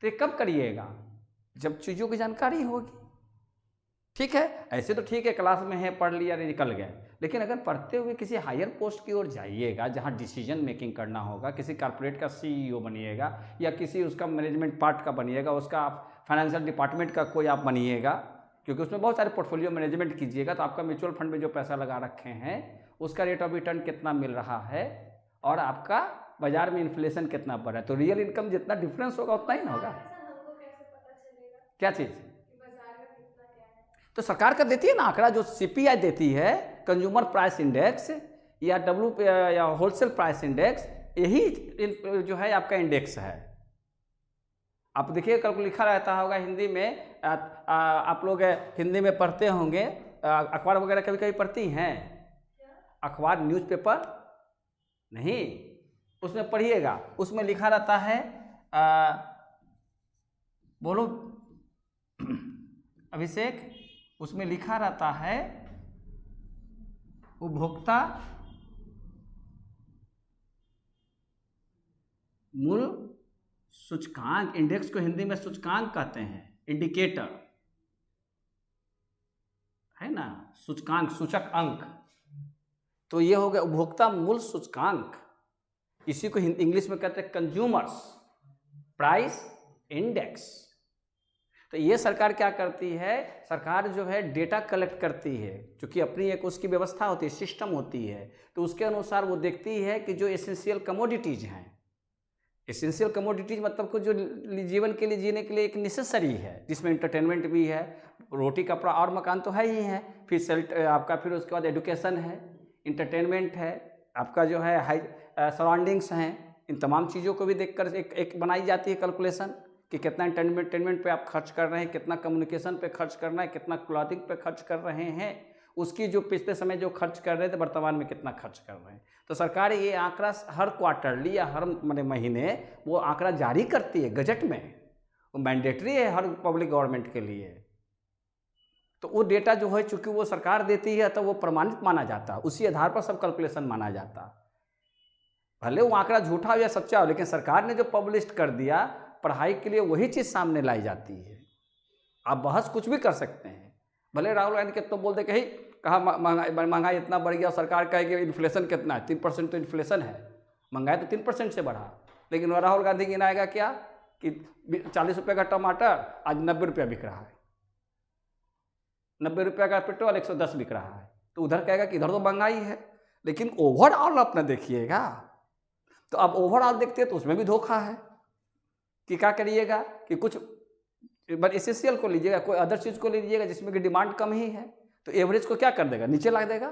तो ये कब करिएगा? जब चीज़ों की जानकारी होगी। ठीक है, ऐसे तो ठीक है, क्लास में है, पढ़ लिया, निकल गए, लेकिन अगर पढ़ते हुए किसी हायर पोस्ट की ओर जाइएगा जहाँ डिसीजन मेकिंग करना होगा, किसी कॉर्पोरेट का सीईओ बनिएगा या किसी उसका मैनेजमेंट पार्ट का बनिएगा, उसका आप फाइनेंशियल डिपार्टमेंट का कोई आप बनिएगा, क्योंकि उसमें बहुत सारे पोर्टफोलियो मैनेजमेंट कीजिएगा, तो आपका म्यूचुअल फंड में जो पैसा लगा रखे हैं उसका रेट ऑफ रिटर्न कितना मिल रहा है और आपका बाजार में इन्फ्लेशन कितना बढ़ रहा है, तो रियल इनकम जितना डिफरेंस होगा उतना ही ना होगा। हमको कैसे पता चलेगा क्या चीज़? कि बाजार में कितना क्या है? तो सरकार का देती है ना आंकड़ा, जो सीपीआई देती है, कंज्यूमर प्राइस इंडेक्स या या होलसेल प्राइस इंडेक्स, यही जो है आपका इंडेक्स है। आप देखिए कल लिखा रहता होगा हिंदी में, आप लोग हिंदी में पढ़ते होंगे, अखबार वगैरह कभी कभी पढ़ती हैं? अखबार, न्यूज़पेपर नहीं, उसमें पढ़िएगा, उसमें लिखा रहता है, बोलो अभिषेक, उसमें लिखा रहता है उपभोक्ता मूल्य सूचकांक, इंडेक्स को हिंदी में सूचकांक कहते हैं, इंडिकेटर है ना, सूचकांक, सूचक अंक, तो ये हो गया उपभोक्ता मूल्य सूचकांक। इसी को इंग्लिश में कहते हैं कंज्यूमर्स प्राइस इंडेक्स। तो ये सरकार क्या करती है? सरकार जो है डेटा कलेक्ट करती है, क्योंकि अपनी एक उसकी व्यवस्था होती है, सिस्टम होती है, तो उसके अनुसार वो देखती है कि जो एसेंशियल कमोडिटीज़ हैं, एसेंशियल कमोडिटीज मतलब कुछ जो जीवन के लिए, जीने के लिए एक नेसेसरी है, जिसमें इंटरटेनमेंट भी है, रोटी कपड़ा और मकान तो है ही है, फिर आपका, फिर उसके बाद एजुकेशन है, इंटरटेनमेंट है, आपका जो है हाई सराउंडिंग्स हैं, इन तमाम चीज़ों को भी देखकर एक बनाई जाती है कैलकुलेशन कि कितना इंटरटेनमेंट पे आप खर्च कर रहे हैं, कितना कम्युनिकेशन पे खर्च करना है, कितना क्लॉथिंग पे खर्च कर रहे हैं, उसकी जो पिछले समय जो खर्च कर रहे थे वर्तमान में कितना खर्च कर रहे हैं। तो सरकार ये आंकड़ा हर क्वार्टरली या हर महीने वो आंकड़ा जारी करती है गजट में, वो मैंडेटरी है हर पब्लिक गवर्नमेंट के लिए। तो वो डेटा जो है चूंकि वो सरकार देती है तो वो प्रमाणित माना जाता है, उसी आधार पर सब कैलकुलेशन माना जाता। भले वो आंकड़ा झूठा हो या सच्चा हो, लेकिन सरकार ने जो पब्लिश कर दिया पढ़ाई के लिए वही चीज़ सामने लाई जाती है। आप बहस कुछ भी कर सकते हैं, भले राहुल गांधी कितना बोल दे कि कहा महंगाई इतना बढ़ गया, सरकार कहे कि इन्फ्लेशन कितना है, 3% तो इन्फ्लेशन है, महंगाई तो 3% से बढ़ा, लेकिन राहुल गांधी गिनाएगा क्या कि 40 रुपये का टमाटर आज 90 रुपया बिक रहा है, 90 रुपये का पेट्रोल 110 बिक रहा है, तो उधर कहेगा कि इधर तो महंगाई है। लेकिन ओवरऑल अपना देखिएगा, तो आप ओवरऑल देखते हैं तो उसमें भी धोखा है कि क्या करिएगा कि कुछ एसेंशियल को लीजिएगा, कोई अदर चीज़ को लीजिएगा जिसमें कि डिमांड कम ही है, तो एवरेज को क्या कर देगा, नीचे ला देगा।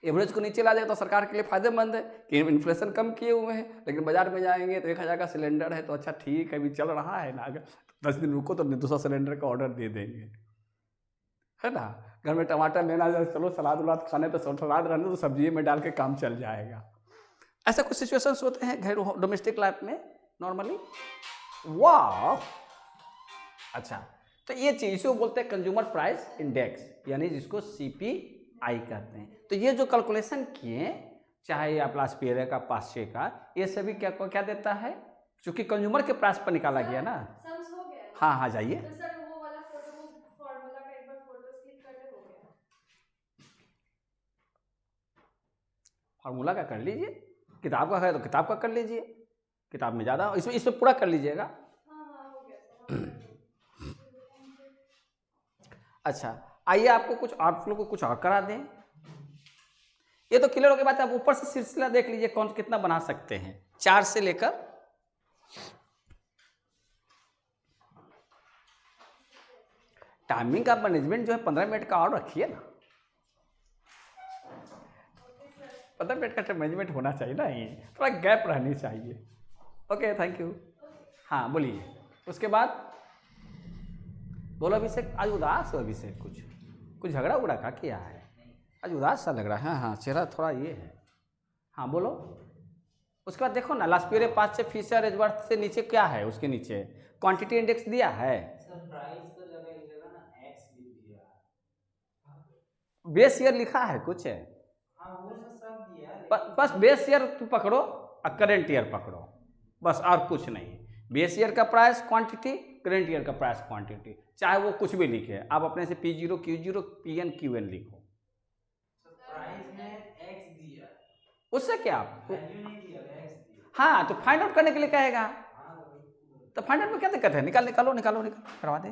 एवरेज को नीचे ला देगा तो सरकार के लिए फायदेमंद है कि इन्फ्लेशन कम किए हुए हैं, लेकिन बाजार में जाएंगे तो 1000 का सिलेंडर है तो अच्छा ठीक है, अभी चल रहा है ना, अगर 10 दिन रुको तो दूसरा सिलेंडर का ऑर्डर दे देंगे, है ना। घर में टमाटर लेना जाए, चलो सलाद उलाद खाने तो सलाद रहने तो सब्जी में डाल के काम चल जाएगा। ऐसा कुछ सिचुएशंस होते हैं घर डोमेस्टिक लाइफ में नॉर्मली। वाह, अच्छा, तो ये चीज़ को बोलते हैं कंज्यूमर प्राइस इंडेक्स, यानी जिसको सीपीआई कहते हैं। तो ये जो कैलकुलेशन किए, चाहे आप लास्ट पीरियड का, पास्ट ईयर का, ये सभी क्या देता है, क्योंकि कंज्यूमर के प्राइस पर निकाला गया ना। सम्स हो गया। हाँ हाँ, जाइए। तो सर वो वाला फोटो, फॉर्मूला का एक बार फोटो क्लिक कर ले, हो गया। फार्मूला का कर लीजिए, किताब का है तो किताब का कर लीजिए, किताब में ज़्यादा, इसमें पूरा कर लीजिएगा। हाँ हो गया। अच्छा, आइए आपको कुछ आप लोग को कुछ और करा दें। ये तो क्लियर हो गया बात, आप ऊपर से सिलसिला देख लीजिए कौन कितना बना सकते हैं, 4 से लेकर टाइमिंग का मैनेजमेंट जो है 15 मिनट का और रखिए ना, 15 मिनट का मैनेजमेंट होना चाहिए ना, ये थोड़ा गैप रहनी चाहिए। Okay, thank you. हाँ बोलिए, उसके बाद बोलो अभिषेक, आज उदास हो अभिषेक, कुछ झगड़ा उगड़ा का किया है, आज उदास सा लग रहा है। हाँ हाँ, चेहरा थोड़ा ये है। हाँ बोलो, उसके बाद देखो ना लास्ट पीरियड 5 से फीसर एजवर्थ से नीचे क्या है, उसके नीचे क्वांटिटी इंडेक्स दिया है। सर प्राइस का जगह ना एक्स भी दिया है। बेस ईयर लिखा है कुछ है? हाँ वो सब दिया है, बस बेस ईयर तू पकड़ो और करंट ईयर पकड़ो, बस और कुछ नहीं। बेस ईयर का प्राइस क्वांटिटी, करंट ईयर का प्राइस क्वांटिटी, चाहे वो कुछ भी लिखे, आप अपने से P0 Q0 PN QN लिखो। प्राइस में एक्स दिया, उससे क्या वैल्यू नहीं दिया, एक्स दिया। हाँ, तो फाइंड आउट करने के लिए कहेगा, हाँ वही तो फाइंड आउट में क्या दिक्कत है? निकालो करवा दे।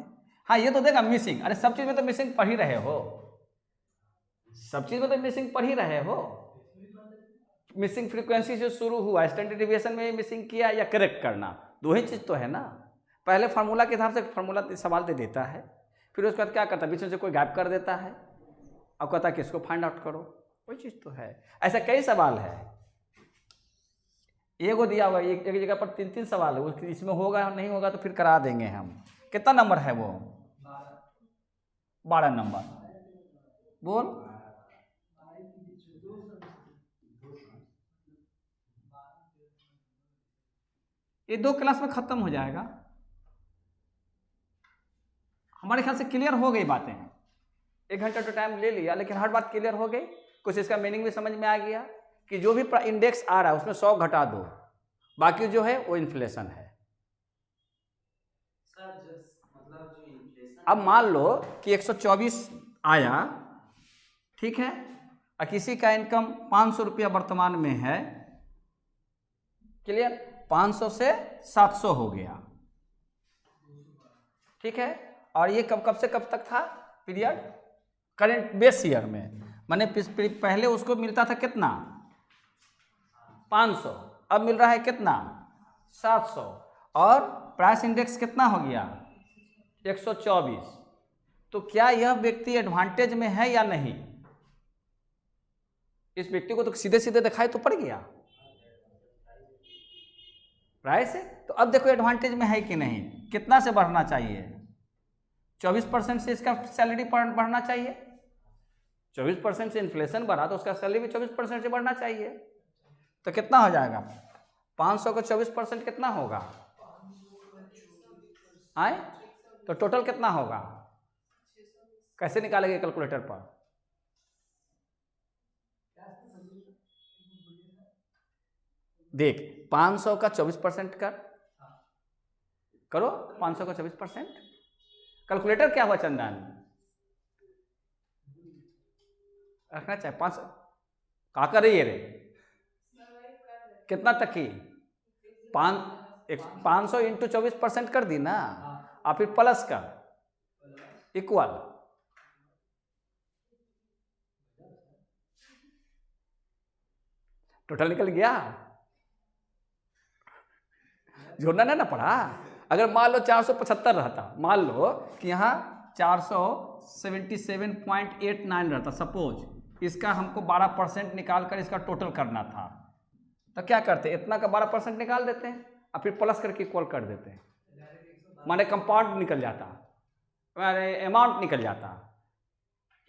हाँ, ये तो देगा मिसिंग, अरे सब चीज में तो मिसिंग पढ़ ही रहे हो, सब चीज में तो मिसिंग पढ़ ही रहे हो। मिसिंग फ्रीक्वेंसी से शुरू हुआ, स्टैंडर्ड डिविएशन में मिसिंग किया या करेक्ट करना, दो ही चीज तो है ना। पहले फार्मूला के हिसाब से फार्मूला सवाल दे देता है, फिर उसके बाद क्या करता है, बीच में से कोई गायब कर देता है और कहता है कि इसको फाइंड आउट करो, कोई चीज तो है। ऐसा कई सवाल है, एगो दिया हुआ है, एक जगह पर 3 सवाल है, इसमें होगा नहीं होगा तो फिर करा देंगे हम। कितना नंबर है वो? 12 नंबर। बोल, ये 2 क्लास में खत्म हो जाएगा। हमारे ख्याल से क्लियर हो गई बातें, 1 घंटा तो टाइम ले लिया, लेकिन हर बात क्लियर हो गई, कुछ इसका मीनिंग भी समझ में आ गया कि जो भी इंडेक्स आ रहा है उसमें 100 घटा दो, बाकी जो है वो इन्फ्लेशन है। सर मतलब जो इन्फ्लेशन, अब मान लो कि 124 आया, ठीक है, और किसी का इनकम 500 रुपया वर्तमान में है, क्लियर, 500 से 700 हो गया, ठीक है, और ये कब से कब तक था पीरियड? करंट बेस ईयर में, माने पहले उसको मिलता था कितना? 500, अब मिल रहा है कितना? 700, और प्राइस इंडेक्स कितना हो गया? 124। तो क्या यह व्यक्ति एडवांटेज में है या नहीं? इस व्यक्ति को तो सीधे सीधे दिखाई तो पड़ गया प्राइस है, तो अब देखो एडवांटेज में है कि नहीं, कितना से बढ़ना चाहिए? 24% से इसका सैलरी बढ़ना चाहिए, 24% से इन्फ्लेशन बढ़ा तो उसका सैलरी भी 24% से बढ़ना चाहिए, तो कितना हो जाएगा? 500 का 24% कितना होगा? आए, तो टोटल कितना होगा? कैसे निकालेंगे कैलकुलेटर पर? देख, 500 का 24% करो, 500 का 24%, कैलकुलेटर क्या हुआ चंदन? रखना चाहिए 500, कहा कर रही है रे, कितना तक की? 500 इंटू 24% कर दी ना, और फिर प्लस का इक्वल, टोटल निकल गया। जोड़ना नहीं ना पड़ा। अगर मान लो 475 रहता, मान लो कि यहाँ 477.89 रहता सपोज, इसका हमको 12% निकाल कर इसका टोटल करना था, तो क्या करते? इतना का 12% निकाल देते हैं और फिर प्लस करके इक्वल कर देते हैं, माने कंपाउंड निकल जाता, माने अमाउंट निकल जाता।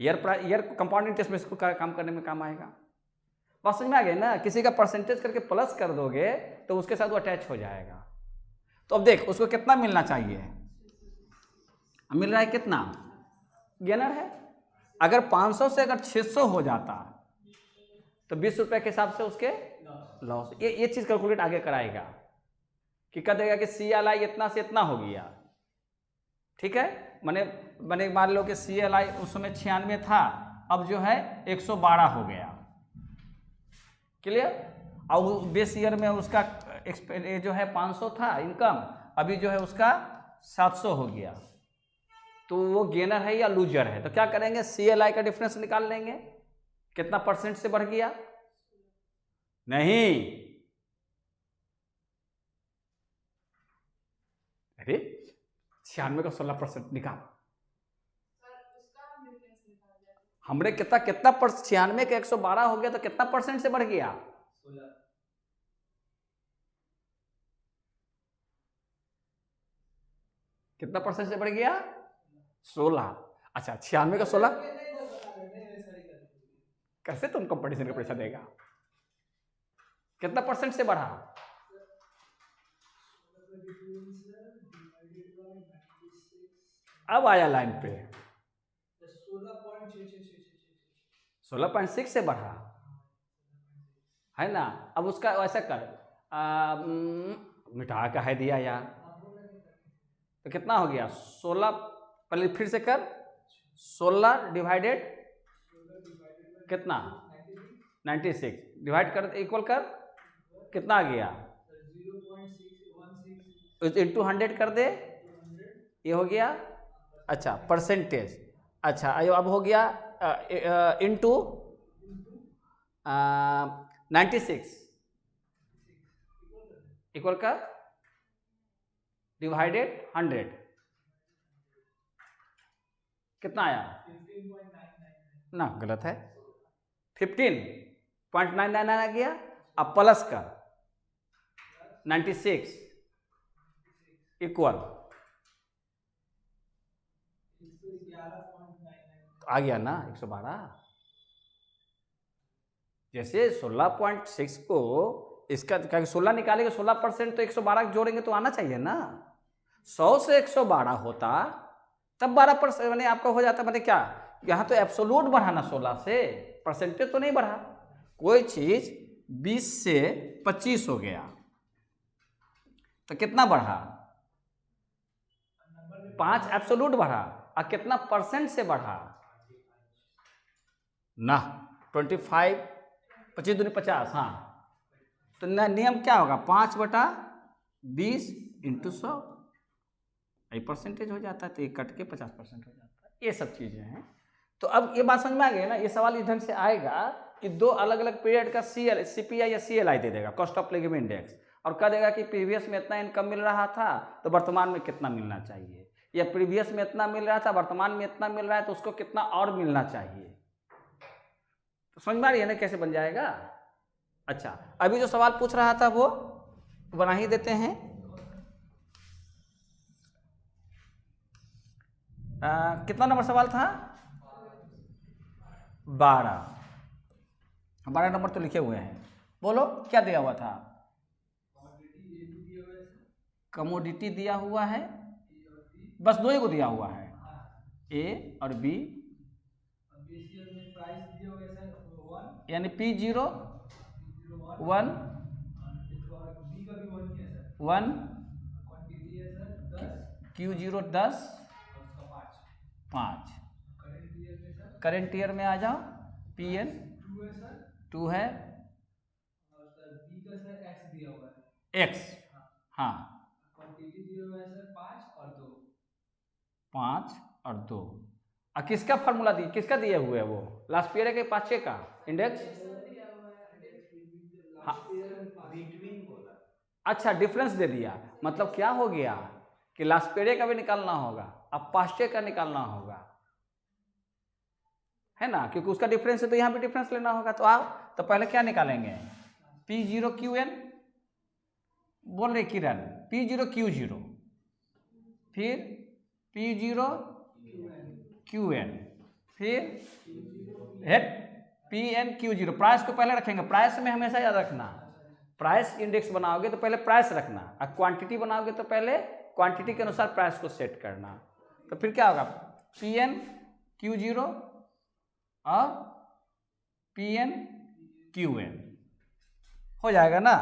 ईयर कंपाउंडिंग टेस्ट में इसको काम करने में काम आएगा। बात समझ में आ गई ना? किसी का परसेंटेज करके प्लस कर दोगे तो उसके साथ वो अटैच हो जाएगा। तो अब देख उसको कितना मिलना चाहिए, मिल रहा है कितना? गेनर है। अगर 500 से अगर 600 हो जाता तो 20 रुपए के हिसाब से उसके लॉस। ये चीज कैलकुलेट आगे कराएगा कि कह देगा कि CLI इतना से इतना हो गया, ठीक है, मैंने मान लो कि CLI उस समय 96 था, अब जो है 112 हो गया, क्लियर। और बेस ईयर में उसका जो है 500 था इनकम, अभी जो है उसका 700 हो गया, तो वो गेनर है या लूजर है? तो क्या करेंगे, CLI का डिफरेंस निकाल लेंगे, कितना परसेंट से बढ़ गया? नहीं, अरे 96 का 16% निकाल, हमने कितना 96 का 112 हो गया तो कितना परसेंट से बढ़ गया? 16। कितना परसेंट से बढ़ गया? 16। अच्छा, 96 का 16 कैसे तुम कंपटीशन का परीक्षा देगा? कितना परसेंट से बढ़ा? अब आया लाइन पे 16.6666 16.6 से बढ़ा है ना। अब उसका वैसा कर, मिटा का है दिया यार, तो कितना हो गया 16, पहले फिर से कर, 16 डिवाइडेड कितना 96, डिवाइड कर इक्वल कर कितना आ गया, इंटू 100 कर दे, ये हो गया। अच्छा परसेंटेज, अच्छा अब हो गया इंटू 96 इक्वल कर डिवाइडेड 100, कितना आया ना, गलत है, 15.99 आ गया। अब प्लस कर 96 इक्वल आ गया ना 112। जैसे 16.6 को इसका 16 निकालेंगे, 16% तो 112 जोड़ेंगे तो आना चाहिए ना। 100 से 112 होता तब 12% मैंने आपका हो जाता, मैंने क्या यहाँ तो एब्सोल्यूट बढ़ा ना, 16 से परसेंटेज तो नहीं बढ़ा। कोई चीज 20 से 25 हो गया तो कितना बढ़ा, 5 एब्सोल्यूट बढ़ा, और कितना परसेंट से बढ़ा ना 25, 25 दूनी 50, हाँ। तो नियम क्या होगा, 5/20 इंटू 100, ये परसेंटेज हो जाता है, तो ये कट के 50% हो जाता है। ये सब चीजें हैं। तो अब ये बात समझ में आ गई ना। ये सवाल इस ढंग से आएगा कि दो अलग अलग पीरियड का CPI या CLI दे देगा, कॉस्ट ऑफ लिविंग इंडेक्स, और कह देगा कि प्रीवियस में इतना इनकम मिल रहा था तो वर्तमान में कितना मिलना चाहिए, या प्रीवियस में इतना मिल रहा था वर्तमान में इतना मिल रहा है तो उसको कितना और मिलना चाहिए। तो समझ में आ रही है ना कैसे बन जाएगा। अच्छा अभी जो सवाल पूछ रहा था वो बना ही देते हैं। कितना नंबर सवाल था, 12 नंबर तो लिखे हुए हैं। बोलो क्या दिया हुआ था, कमोडिटी दिया हुआ है, बस दो ही को दिया हुआ है, A और B, यानी P0 1 1, Q0 10 5। करेंट ईयर में आ जाओ, PN 2 है, X, हाँ 5 और 2। और किसका फॉर्मूला दिए, किसका दिए हुए है वो, लास्ट पीरियड के पाँचे का इंडेक्स, हाँ बिटवीन बोला, अच्छा डिफरेंस दे दिया। मतलब क्या हो गया कि लास्ट पीरियड का भी निकालना होगा, अब पास्टे का निकालना होगा, है ना, क्योंकि उसका डिफरेंस है तो यहाँ भी डिफरेंस लेना होगा। तो आओ तो पहले क्या निकालेंगे, P0 QN, बोल रहे किरण, P0 Q0, फिर P0 QN, फिर हेड PN Q0। प्राइस को पहले रखेंगे, प्राइस में हमेशा याद रखना, प्राइस इंडेक्स बनाओगे तो पहले प्राइस रखना, और क्वांटिटी बनाओगे तो पहले क्वांटिटी के अनुसार प्राइस को सेट करना। तो फिर क्या होगा, PN Q0 और PN QN हो जाएगा ना।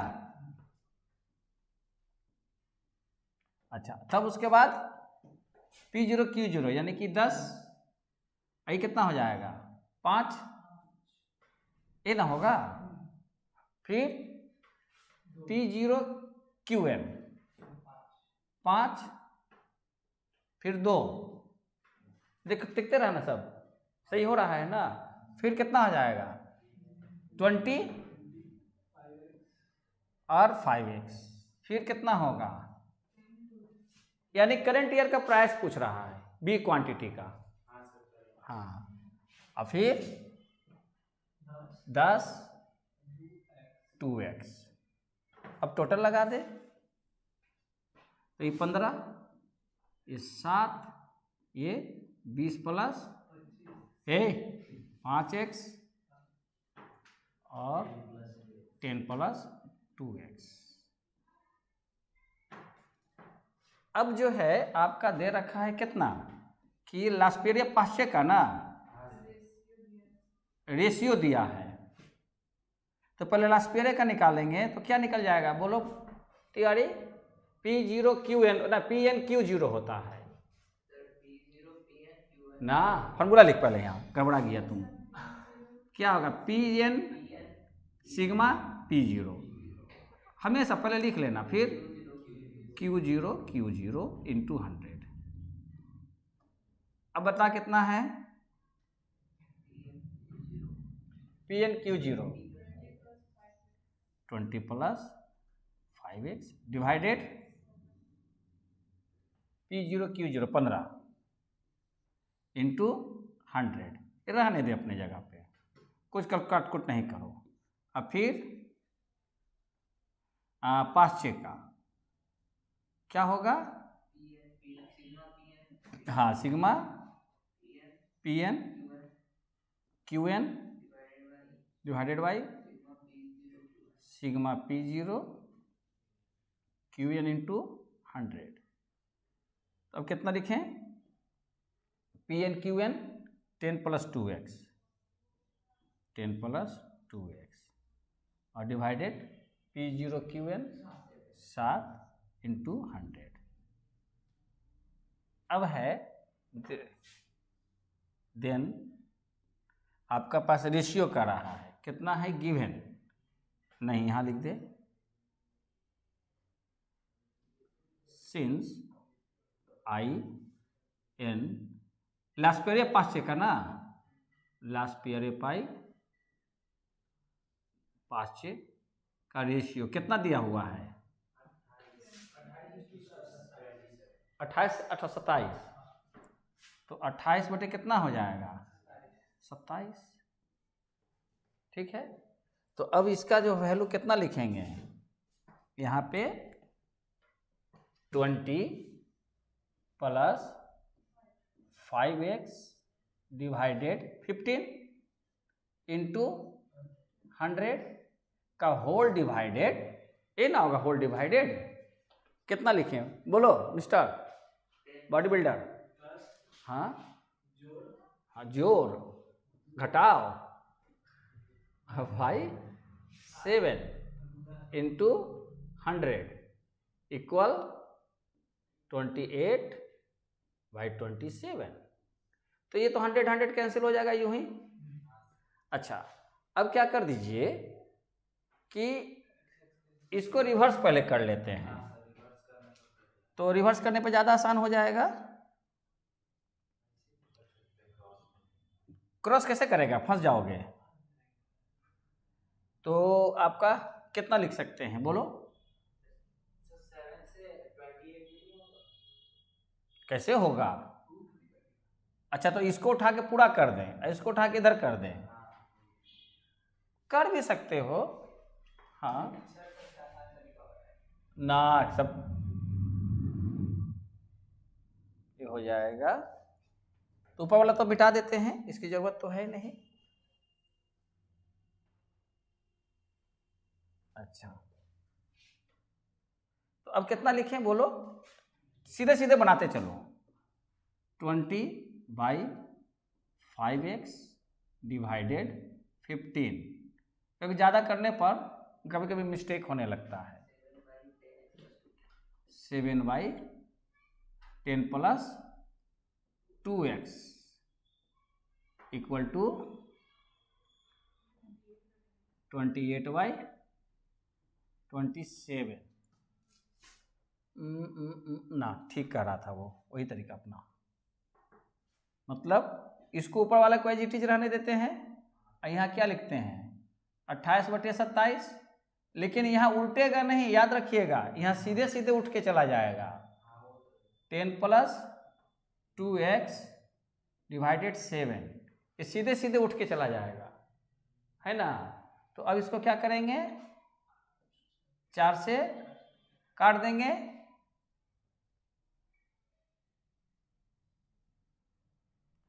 अच्छा तब उसके बाद P0 Q0 यानी कि 10, ये कितना हो जाएगा 5, ये ना होगा। फिर P0 QN 5, फिर 2, देखते रहना सब सही हो रहा है ना। फिर कितना हो जाएगा 20 और 5x, फिर कितना होगा, यानी करंट ईयर का प्राइस पूछ रहा है, B क्वांटिटी का, हाँ। और फिर 10 2x, अब टोटल लगा दे तो ये 15, ये 7, ये 20 प्लस 5x और 10 प्लस 2x। अब जो है आपका दे रखा है कितना कि लास्ट पीरियड पाँचे का ना, रेशियो दिया है, तो पहले लास्ट पेरे का निकालेंगे तो क्या निकल जाएगा बोलो तैयारी? P0 QN ना PN Q0 होता है ना, फॉर्मूला लिख पहले, यहाँ गड़बड़ा गया तुम। क्या होगा? PN सिग्मा P0 हमेशा पहले लिख लेना, फिर Q0 इंटू 100। अब बता कितना है? PN Q0 20 plus 5x divided P0 Q0 15 into 100। रहने दे अपने जगह पे, कुछ काट कुट नहीं करो। अब फिर 5 6 का क्या होगा? हाँ sigma PN QN divided by sigma P0 QN into 100। तो अब कितना लिखें? PN QN 10 plus 2x 10 plus 2x और डिवाइडेड P0 QN 7 इंटू 100। अब है देन आपका पास रेशियो का रहा है, कितना है गिवन? नहीं, यहाँ लिख दे since I N Laspeyres 5 6 का ना, लास्ट पेयर पाई 5 6 का रेशियो कितना दिया हुआ है? 28 27। तो 28 बटे कितना हो जाएगा? 27। ठीक है, तो अब इसका जो वैल्यू कितना लिखेंगे यहाँ पे? 20 प्लस 5x डिवाइडेड 15 इंटू 100 का होल डिवाइडेड, ये ना होगा होल डिवाइडेड, कितना लिखें बोलो मिस्टर बॉडी बिल्डर? हाँ हाँ, जोड़ घटाओ भाई 7 इंटू 100 इक्वल 28 बाई 27। तो ये तो 100 100 कैंसिल हो जाएगा यूं ही। अच्छा, अब क्या कर दीजिए कि इसको रिवर्स पहले कर लेते हैं, तो रिवर्स करने पे ज़्यादा आसान हो जाएगा। क्रॉस कैसे करेगा? फंस जाओगे। तो आपका कितना लिख सकते हैं बोलो? कैसे होगा? अच्छा, तो इसको उठा के पूरा कर दें, इसको उठा के इधर कर दें, कर भी सकते हो। हाँ ना, सब ये हो जाएगा। तो ऊपर वाला तो मिटा देते हैं, इसकी जरूरत तो है नहीं। अच्छा, तो अब कितना लिखें बोलो? सीधे सीधे बनाते चलो। 20 बाई 5x डिवाइडेड 15, क्योंकि ज़्यादा करने पर कभी कभी मिस्टेक होने लगता है। 7 by 10 plus 2x equal to 28 by 27। ना, ठीक कह रहा था वो, वही तरीका अपना। मतलब इसको ऊपर वाला को एज इट इज रहने देते हैं, और यहाँ क्या लिखते हैं? 28 बटे 27। लेकिन यहाँ उल्टेगा नहीं, याद रखिएगा, यहाँ सीधे सीधे उठ के चला जाएगा। 10 प्लस 2x डिवाइडेड 7, ये सीधे सीधे उठ के चला जाएगा, है ना। तो अब इसको क्या करेंगे? 4 से काट देंगे,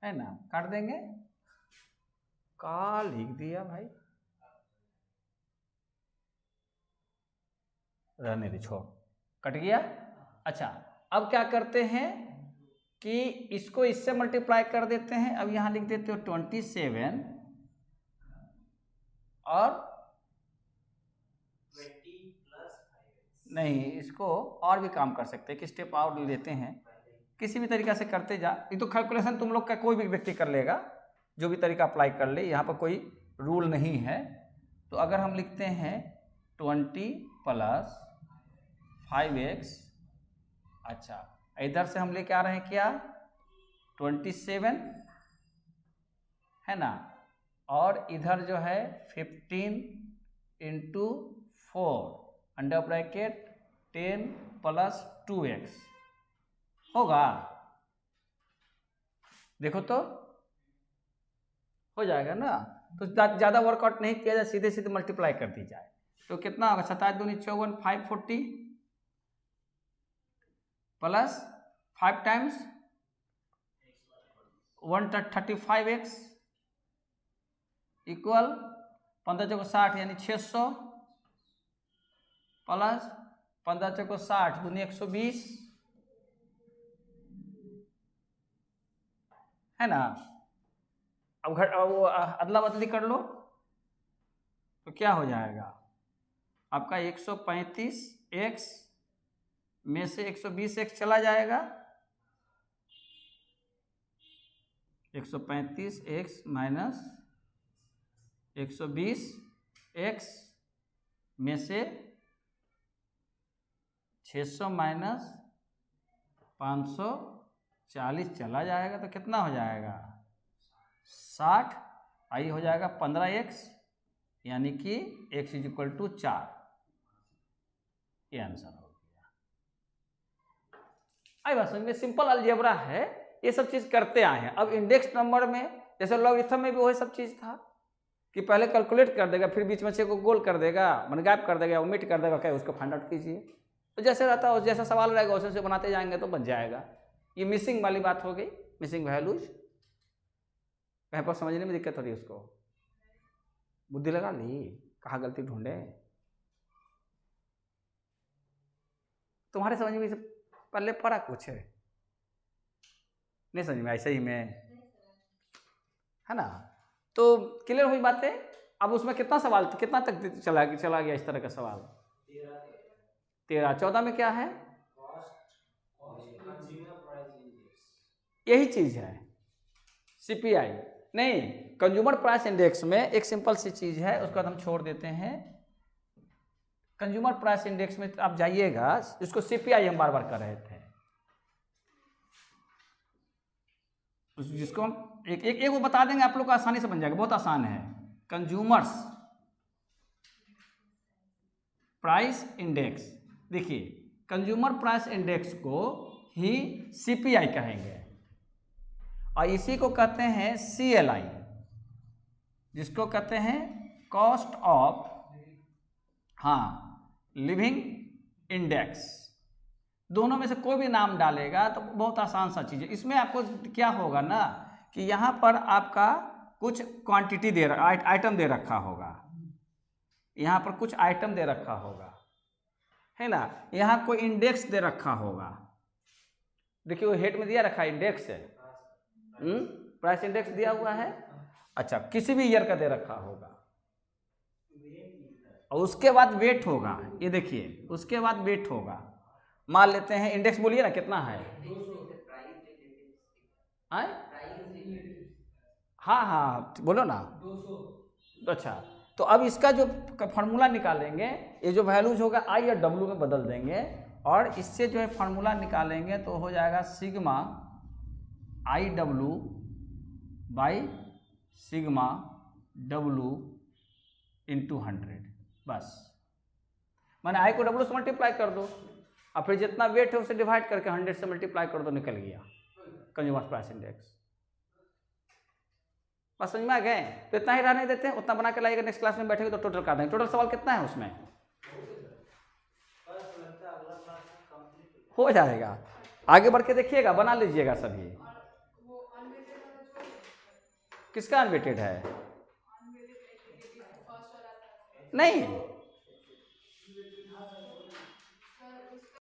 है ना, काट देंगे। का लिख दिया भाई, रहने दे, छोड़, कट गया। अच्छा, अब क्या करते हैं कि इसको इससे मल्टीप्लाई कर देते हैं। अब यहाँ लिख देते हो 27 और 20 plus 5x। नहीं, इसको और भी काम कर सकते हैं कि स्टेप और लेते हैं, किसी भी तरीका से करते जा। ये तो कैलकुलेशन तुम लोग का कोई भी व्यक्ति कर लेगा, जो भी तरीका अप्लाई कर ले, यहाँ पर कोई रूल नहीं है। तो अगर हम लिखते हैं 20 प्लस 5x, अच्छा इधर से हम लेके आ रहे हैं क्या 27 है ना, और इधर जो है 15 into 4 under bracket 10 plus 2x होगा। देखो तो हो जाएगा ना। तो ज़्यादा वर्कआउट नहीं किया जाए, सीधे सीधे मल्टीप्लाई कर दी जाए तो कितना होगा 27 दूनी 54 540 प्लस 5 टाइम्स 135x इक्वल 15 चौको 60 यानी 600 प्लस 15 चौको 60 दूनी 120 है ना। अब अदला बदली कर लो तो क्या हो जाएगा आपका 135x में से 120x चला जाएगा, 135x माइनस 120x में से 600 माइनस 540 चला जाएगा तो कितना हो जाएगा 60, आई हो जाएगा 15x यानी कि x इज इक्वल टू 4। ये आंसर हो गया। आई बात समझ में, सिंपल अलजेब्रा है, ये सब चीज़ करते आए हैं। अब इंडेक्स नंबर में जैसे लॉगरिथम में भी वही सब चीज़ था कि पहले कैलकुलेट कर देगा, फिर बीच में से को गोल कर देगा, मन गायब कर देगा, ओमिट कर देगा, क्या उसको फाइंड आउट कीजिए। तो जैसे रहता है जैसा सवाल रहेगा उसे बनाते जाएंगे तो बन जाएगा। ये मिसिंग वाली बात हो गई, मिसिंग वैल्यूज। कहीं पर समझने में दिक्कत हो रही है, उसको बुद्धि लगा ली, कहाँ गलती ढूंढे। तुम्हारे समझ में से पहले पड़ा कुछ है नहीं समझ में, ऐसे ही में है ना। तो क्लियर हुई बातें। अब उसमें कितना सवाल, कितना तक चला गया इस तरह का सवाल 13। 14 में क्या है, यही चीज है CPI नहीं, कंज्यूमर प्राइस इंडेक्स में एक सिंपल सी चीज है, उसको हम छोड़ देते हैं। कंज्यूमर प्राइस इंडेक्स में आप जाइएगा, इसको CPI हम बार बार कर रहे थे, जिसको हम एक वो बता देंगे, आप लोग को आसानी से बन जाएगा, बहुत आसान है। कंज्यूमर्स प्राइस इंडेक्स, देखिए कंज्यूमर प्राइस इंडेक्स को ही CPI कहेंगे और इसी को कहते हैं CLI, जिसको कहते हैं कॉस्ट ऑफ लिविंग इंडेक्स। दोनों में से कोई भी नाम डालेगा तो बहुत आसान सा चीज़ है। इसमें आपको क्या होगा ना कि यहाँ पर आपका कुछ क्वांटिटी दे रखा, आइटम दे रखा होगा, यहाँ पर कुछ आइटम दे रखा होगा, है ना। यहाँ कोई इंडेक्स दे रखा होगा, देखिए वो हेड में दिया रखा है इंडेक्स है, प्राइस इंडेक्स दिया हुआ है। अच्छा, किसी भी ईयर का दे रखा होगा और उसके बाद वेट होगा, ये देखिए उसके बाद वेट होगा। मान लेते हैं इंडेक्स, बोलिए ना कितना है, हाँ बोलो ना 200। अच्छा, तो अब इसका जो फार्मूला निकालेंगे, ये जो वैल्यूज होगा आई और डब्ल्यू में बदल देंगे और इससे जो है फार्मूला निकालेंगे तो हो जाएगा sigma IW by sigma W into 100। बस मैंने आई को W से मल्टीप्लाई कर दो और फिर जितना वेट है उसे डिवाइड करके 100 से मल्टीप्लाई कर दो, निकल गया कंज्यूमर प्राइस इंडेक्स। बस समझ में आ गए। तो इतना ही रहने देते हैं, उतना बना के लाइएगा, नेक्स्ट क्लास में बैठेंगे तो टोटल कर देंगे। टोटल सवाल कितना है उसमें, हो जाएगा। आगे बढ़ के देखिएगा, बना लीजिएगा सभी। किसका अनवेटेड है, नहीं